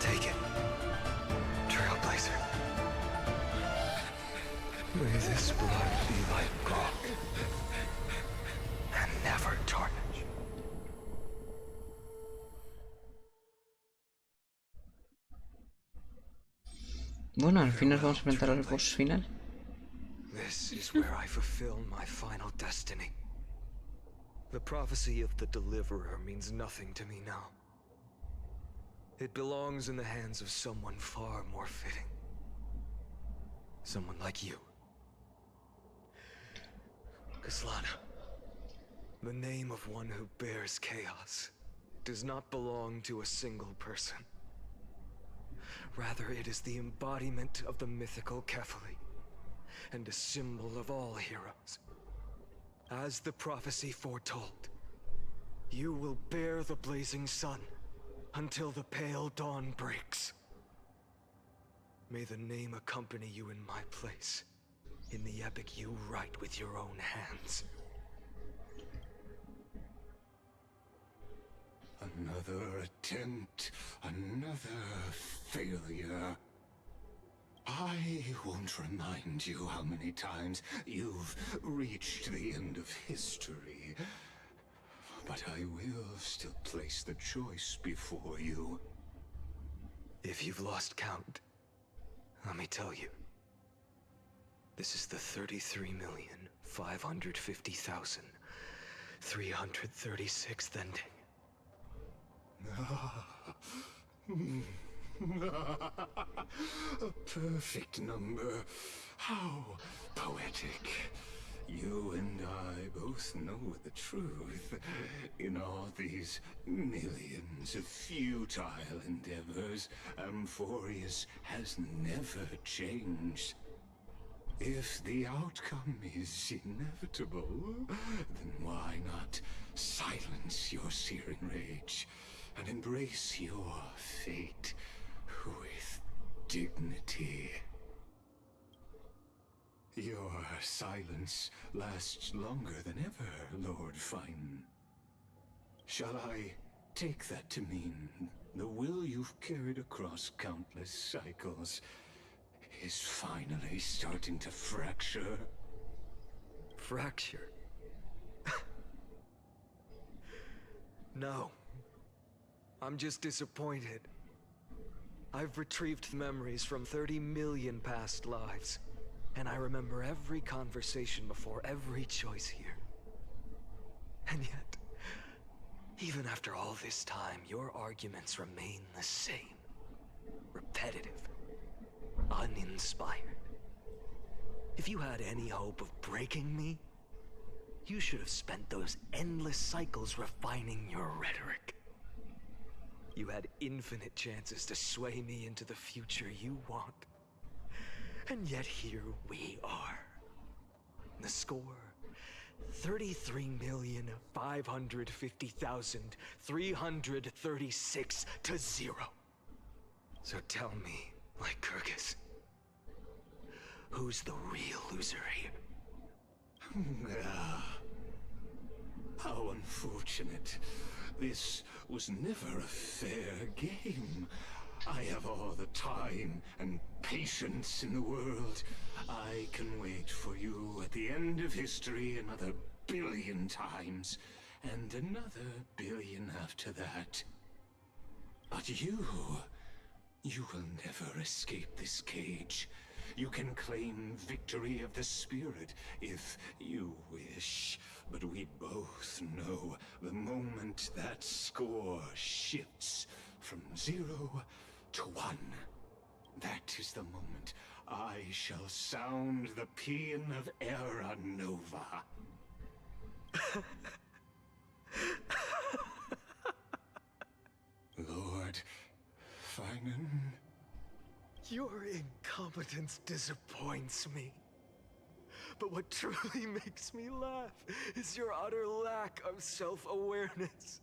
Take it, Trailblazer. May this blood be like gold, and never tarnish.
Bueno, al fin nos vamos a enfrentar al boss final.
This is where I fulfill my final destiny. The prophecy of the Deliverer means nothing to me now. It belongs in the hands of someone far more fitting. Someone like you. Kaslana, the name of one who bears chaos does not belong to a single person. Rather, it is the embodiment of the mythical Kefali, and a symbol of all heroes. As the prophecy foretold, you will bear the blazing sun until the pale dawn breaks. May the name accompany you in my place, in the epic you write with your own hands.
Another attempt, another failure. I won't remind you how many times you've reached the end of history. But I will still place the choice before you.
If you've lost count, let me tell you. This is the 33,550,336th ending.
A perfect number. How poetic.
You and I both know the truth. In all these millions of futile endeavors, Amphorius has never changed. If the outcome is inevitable, then why not silence your searing rage and embrace your fate with dignity? Your silence lasts longer than ever, Lord Fine. Shall I take that to mean the will you've carried across countless cycles is finally starting to fracture?
Fracture? No. I'm just disappointed. I've retrieved memories from 30 million past lives, and I remember every conversation before every choice here. And yet, even after all this time, your arguments remain the same. Repetitive. Uninspired. If you had any hope of breaking me, you should have spent those endless cycles refining your rhetoric. You had infinite chances to sway me into the future you want. And yet here we are. The score, 33,550,336 to 0. So tell me, Lycurgus, who's the real loser here?
How unfortunate. This was never a fair game. I have all the time and patience in the world. I can wait for you at the end of history another billion times, and another billion after that. But you will never escape this cage. You can claim victory of the spirit if you wish, but we both know the moment that score shifts from 0 to 1, that is the moment I shall sound the paean of Era Nova. Lord Finan?
Your incompetence disappoints me. But what truly makes me laugh is your utter lack of self-awareness.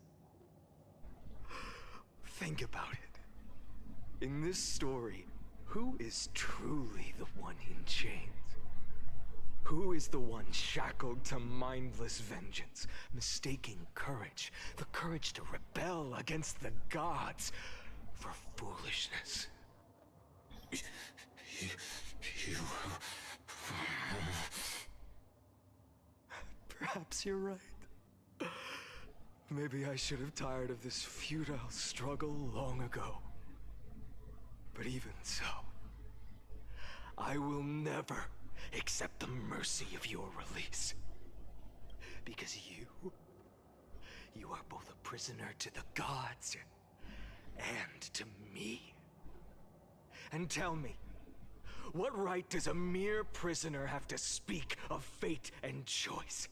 Think about it. In this story, who is truly the one in chains? Who is the one shackled to mindless vengeance, mistaking courage, the courage to rebel against the gods, for foolishness?
You...
Perhaps you're right. Maybe I should have tired of this futile struggle long ago. But even so, I will never accept the mercy of your release. Because you are both a prisoner to the gods and to me. And tell me, what right does a mere prisoner have to speak of fate and choice?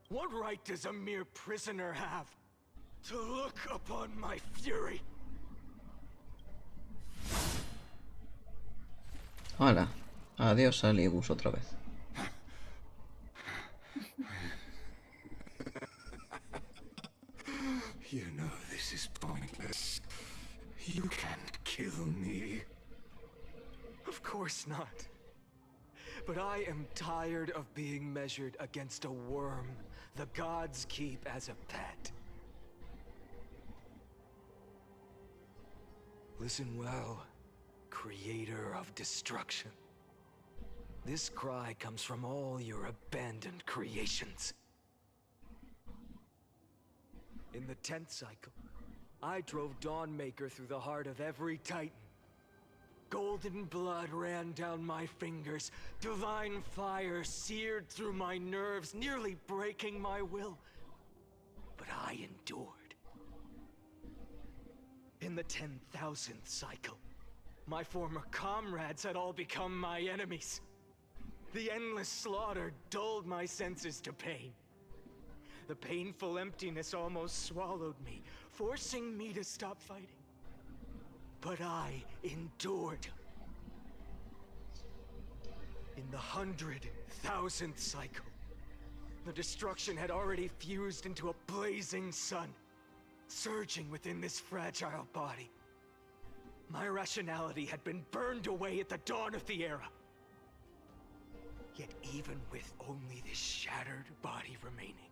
What right does a mere prisoner have to look upon my fury?
Hola. Adiós, Alibus, otra vez.
You know this is pointless. You can't kill me.
Of course not. But I am tired of being measured against a worm the gods keep as a pet. Listen well, creator of destruction. This cry comes from all your abandoned creations. In the 10th cycle, I drove Dawnmaker through the heart of every Titan. Golden blood ran down my fingers, divine fire seared through my nerves, nearly breaking my will. But I endured. In the 10,000th cycle, my former comrades had all become my enemies.
The endless slaughter dulled my senses to pain. The painful emptiness almost swallowed me, forcing me to stop fighting. But I endured. In the 100,000th cycle, the destruction had already fused into a blazing sun, surging within this fragile body. My rationality had been burned away at the dawn of the era. Yet even with only this shattered body remaining,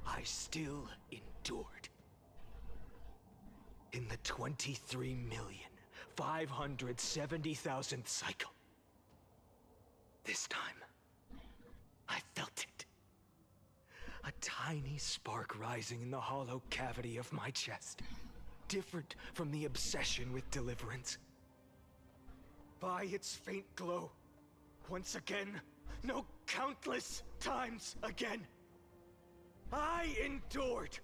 I still endured. In the 23,570,000th cycle, this time, I felt it. A tiny spark rising in the hollow cavity of my chest, different from the obsession with deliverance. By its faint glow, once again, no, countless times again, I endured.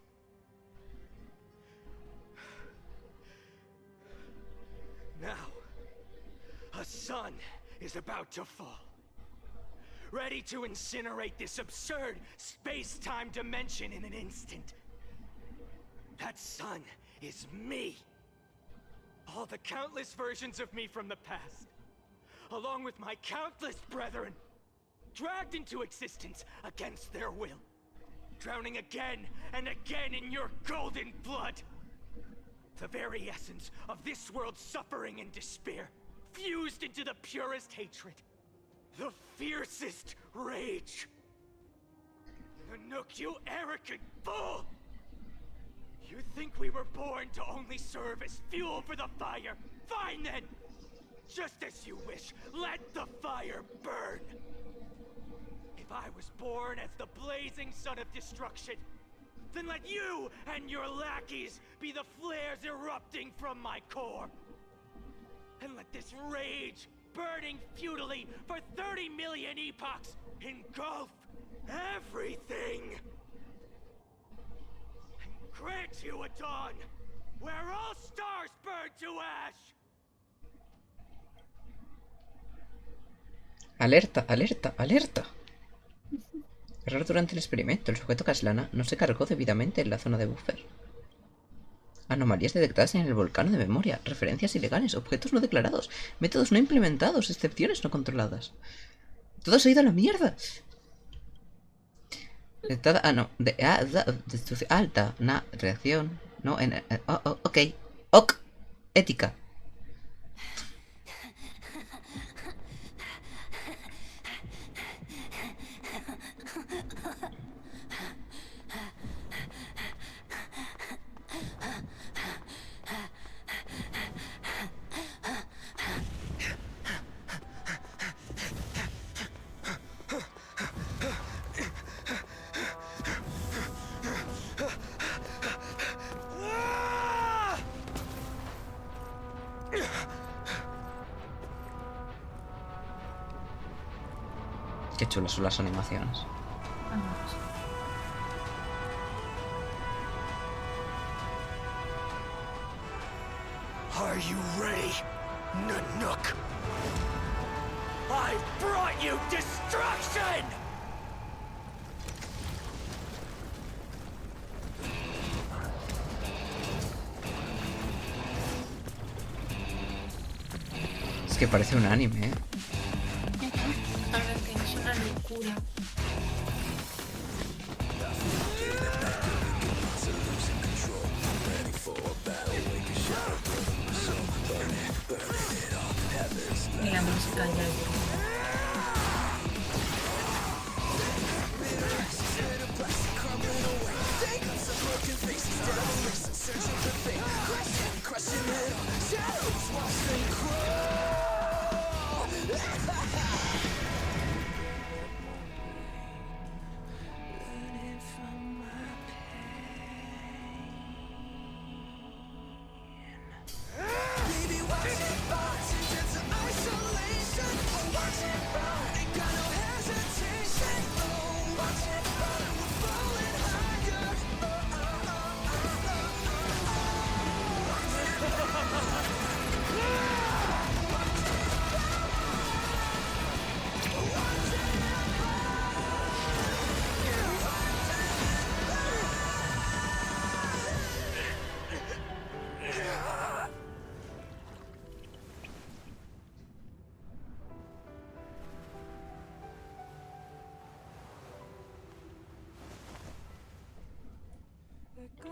Now, a sun is about to fall, ready to incinerate this absurd space-time dimension in an instant. That sun is me. All the countless versions of me from the past, along with my countless brethren, dragged into existence against their will, drowning again and again in your golden blood. The very essence of this world's suffering and despair, fused into the purest hatred, the fiercest rage. Nanook, you arrogant fool! You think we were born to only serve as fuel for the fire? Fine then! Just as you wish, let the fire burn! If I was born as the blazing sun of destruction, then let you and your lackeys be the flares erupting from my core. And let this rage, burning futilely for 30 million epochs, engulf everything. And grant you a dawn where all stars burn to ash.
Alerta, alerta, alerta. Error durante el experimento. El sujeto Kaslana no se cargó debidamente en la zona de buffer. Anomalías detectadas en el volcán de memoria. Referencias ilegales. Objetos no declarados. Métodos no implementados. Excepciones no controladas. Todo se ha ido a la mierda. Destrucción alta. Reacción. No, ok. Ok. Ética. Qué chulas son las animaciones.
Are you ready, Nanook? I've brought you destruction!
Es que parece un anime, ¿eh?
A ver, que es una locura. Y la música ya es...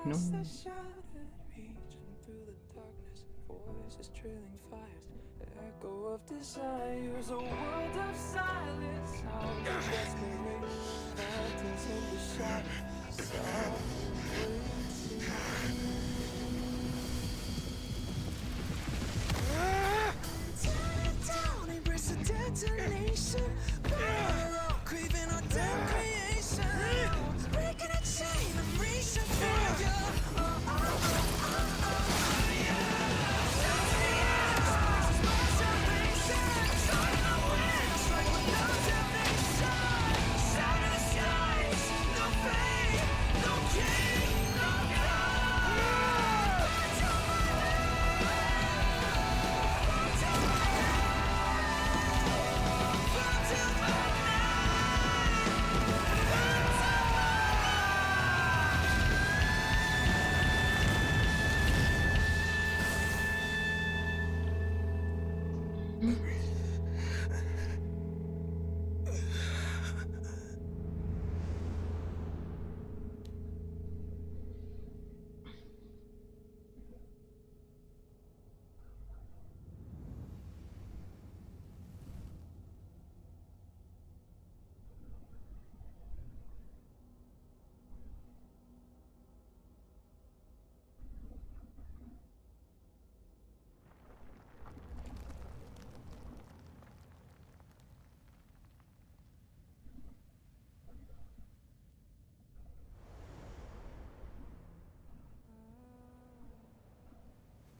No.
Voices trailing fires, echo of desires, a world of silence, sounds of desperation, phantoms in the shadows, softly tear it down, embrace the detonation, craving our damn creation, breaking a chain, I'm reaching for you.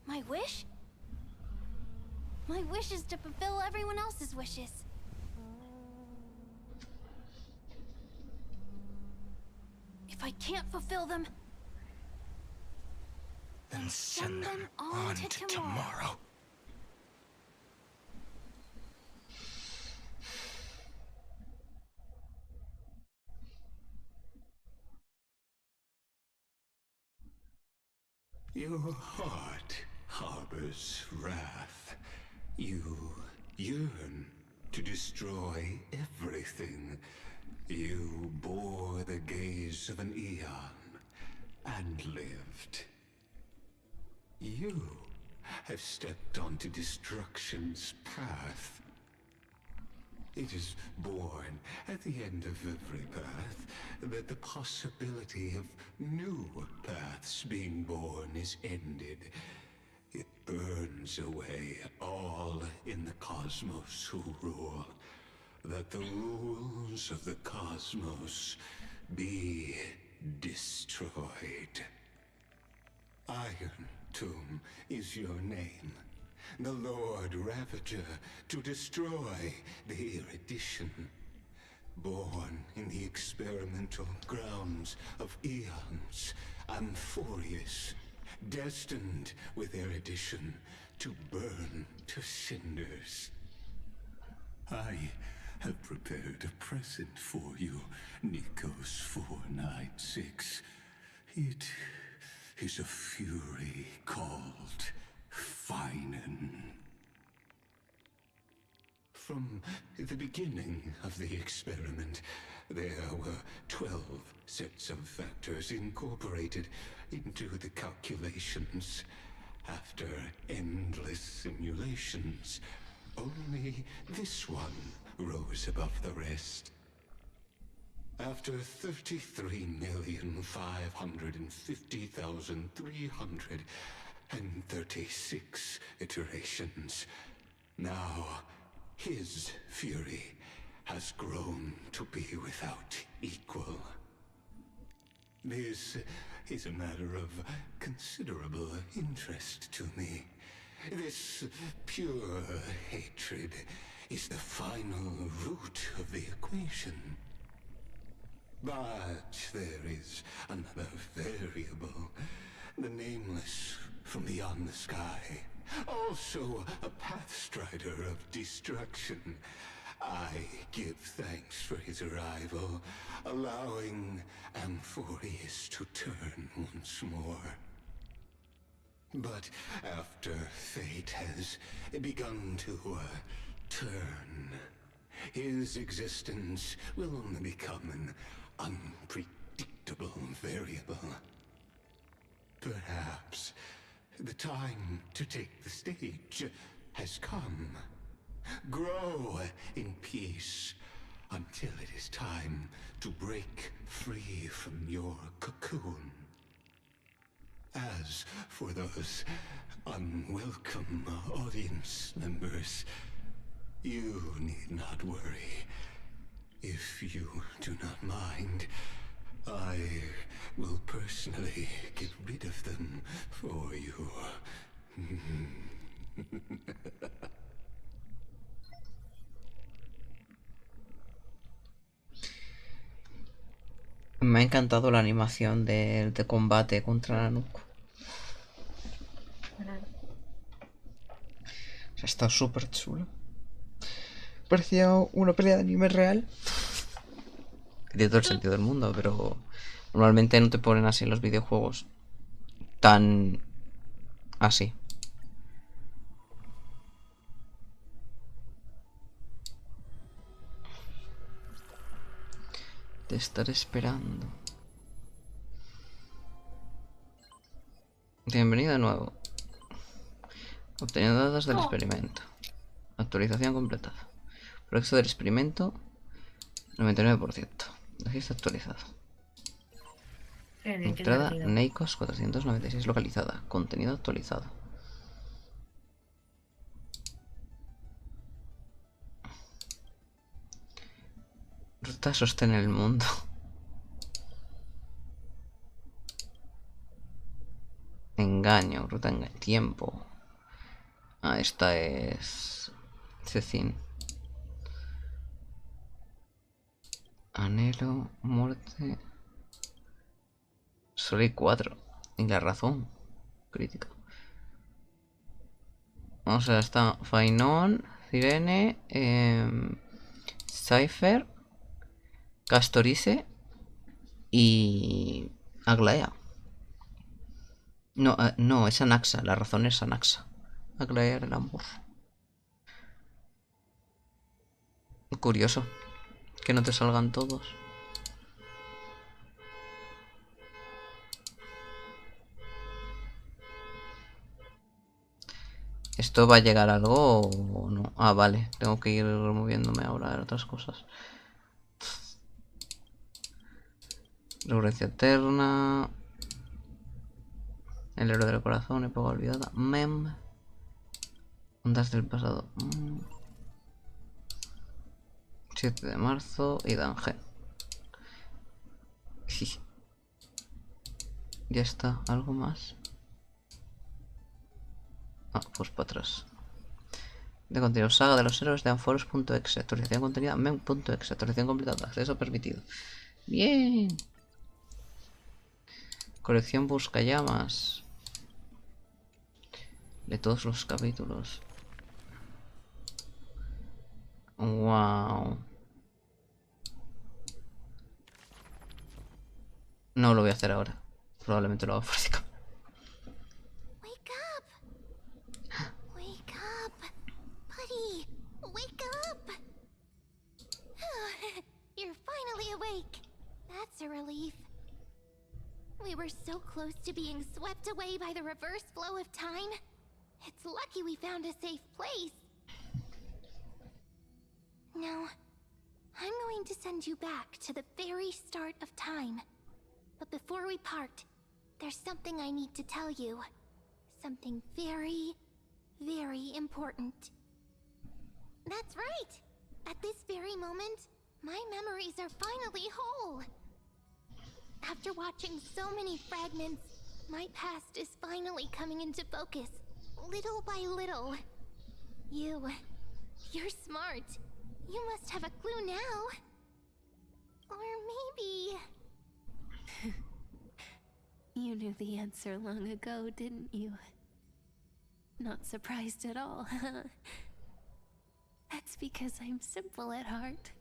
My wish? My wish is to fulfill everyone else's wishes. If I can't fulfill them,
Then send them on to tomorrow. Your heart harbors wrath. You yearn to destroy everything. You bore the gaze of an eon and lived. You have stepped onto destruction's path. It is born at the end of every path that the possibility of new paths being born is ended. It burns away all in the cosmos who rule, that the rules of the cosmos be destroyed. Iron Tomb is your name. The Lord Ravager to destroy the erudition. Born in the experimental grounds of eons, Amphorius, destined with erudition to burn to cinders. I have prepared a present for you, Nikos 496. It is a fury called Feinen. From the beginning of the experiment, there were 12 sets of factors incorporated into the calculations. After endless simulations, only this one rose above the rest. After 33,550,336 iterations, now his fury has grown to be without equal. This is a matter of considerable interest to me. This pure hatred is the final root of the equation. But there is another variable, the nameless from beyond the sky, also a pathstrider of destruction. I give thanks for his arrival, allowing Amphorius to turn once more. But after fate has begun to turn, his existence will only become an unpredictable variable. Perhaps the time to take the stage has come. Grow in peace until it is time to break free from your cocoon. As for those unwelcome audience members, you need not worry. If you do not mind, I will personally get rid of them for you.
Me ha encantado la animación de combate contra Nanuko. O sea, está súper chulo. Parecía una pelea de anime real. Tiene todo el sentido del mundo, pero normalmente no te ponen así en los videojuegos. Tan así. Te estaré esperando. Bienvenido de nuevo. Obteniendo datos del experimento. Actualización completada. Progreso del experimento 99%. Registro actualizado. Entrada Neikos 496 localizada. Contenido actualizado. Ruta sostén el mundo. Engaño, ruta engaño. Tiempo. Ah, esta es Cecin. Anhelo, muerte. Solo hay 4. Y la razón crítica. O sea, está Fainon, Cirene, Cypher, Castorice y Aglaea. No, no, es Anaxa. La razón es Anaxa. Aglaea era el amor. Curioso que no te salgan todos. ¿Esto va a llegar algo o no? Ah, vale. Tengo que ir moviéndome ahora de otras cosas. Resurrección eterna. El héroe del corazón, época olvidada. Mem. Ondas del pasado. 7 de marzo y Dange. Sí. Ya está. ¿Algo más? Ah, pues para atrás. De contenido. Saga de los héroes de Anforos.exe. Actualización contenida. Mem.exe. Actualización completada. Acceso permitido. Bien. Colección Buscallamas. De todos los capítulos. Wow. No lo voy a hacer ahora. Probablemente lo haga por si.
Wake up! Wake up! Buddy! Wake up! You're finally awake. That's a relief. We were so close to being swept away by the reverse flow of time. It's lucky we found a safe place. Now, I'm going to send you back to the very start of time. But before we part, there's something I need to tell you. Something very, very important. That's right! At this very moment, my memories are finally whole. After watching so many fragments, my past is finally coming into focus, little by little. You're smart. You must have a clue now. Or maybe...
You knew the answer long ago, didn't you? Not surprised at all, huh? That's because I'm simple at heart.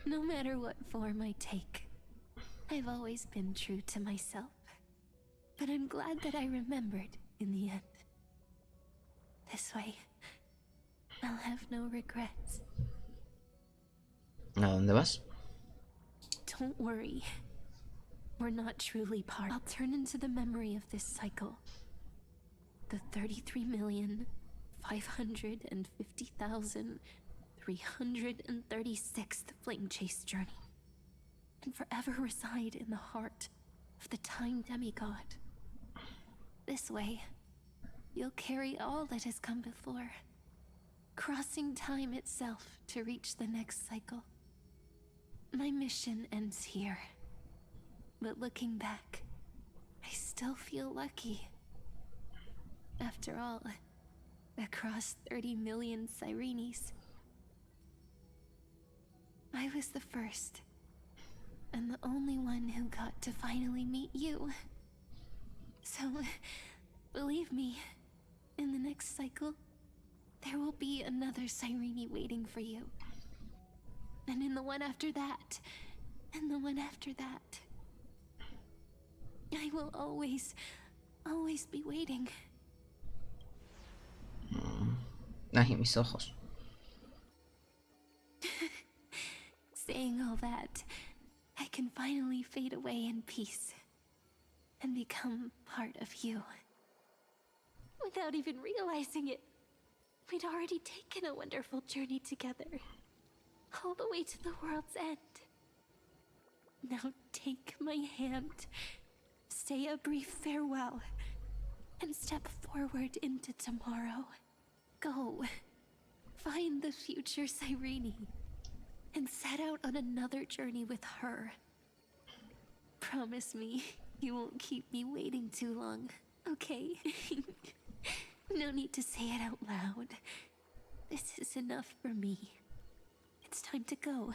No matter what form I take, I've always been true to myself. But I'm glad that I remembered in the end. This way, I'll have no regrets.
¿A dónde vas?
Don't worry.
we're not truly part. I'll turn into the memory of this cycle. The 33,550,336th flame chase journey. And forever reside in the heart of the time demigod. This way, you'll carry all that has come before, crossing time itself to reach the next cycle. My mission ends here, but looking back, I still feel lucky. After all, across 30 million Sirenes, I was the first, and the only one who got to finally meet you. So, believe me, in the next cycle, there will be another Sirene waiting for you. And in the one after that, and the one after that. I will always be waiting.
Ay, mis ojos.
Saying all that, I can finally fade away in peace and become part of you. Without even realizing it, we'd already taken a wonderful journey together, all the way to the world's end. Now take my hand, say a brief farewell, and step forward into tomorrow. Go, find the future Sirene, and set out on another journey with her. Promise me you won't keep me waiting too long, okay? No need to say it out loud. This is enough for me. It's time to go,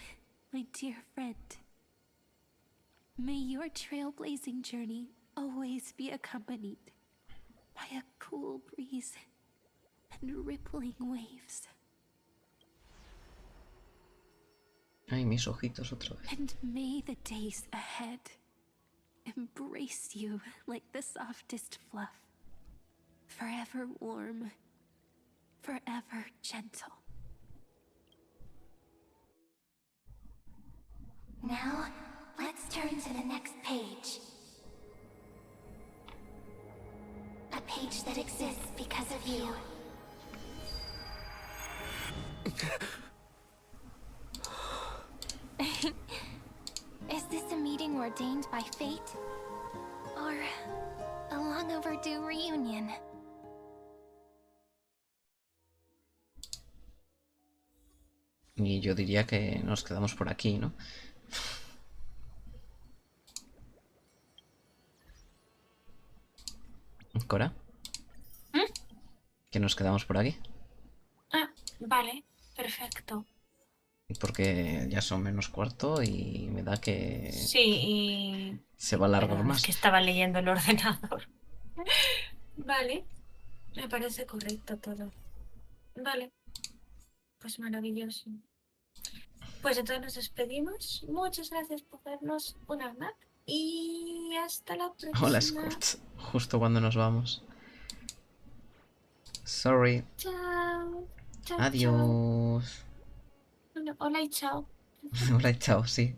my dear friend. May your trailblazing journey always be accompanied by a cool breeze and rippling waves.
Ay, mis ojitos otra vez.
And may the days ahead embrace you like the softest fluff. Forever warm, forever gentle.
Now, let's turn to the next page. A page that exists because of you. Is this a meeting ordained by fate? Or a long overdue reunion?
Y yo diría que nos quedamos por aquí, ¿no? ¿Cora? Que nos quedamos por aquí.
Ah, vale, perfecto.
Porque ya son -4 y me da que
Sí, y...
se va a alargar
Perdón,
más.
es que estaba leyendo el ordenador. Vale, me parece correcto todo. Vale, pues maravilloso. Pues entonces nos despedimos. Muchas gracias por vernos una vez más. Y hasta la próxima.
Hola, Scott. Justo cuando nos vamos. Sorry.
Chao. Chao.
Adiós.
Chao. Hola y chao.
Hola y chao, sí.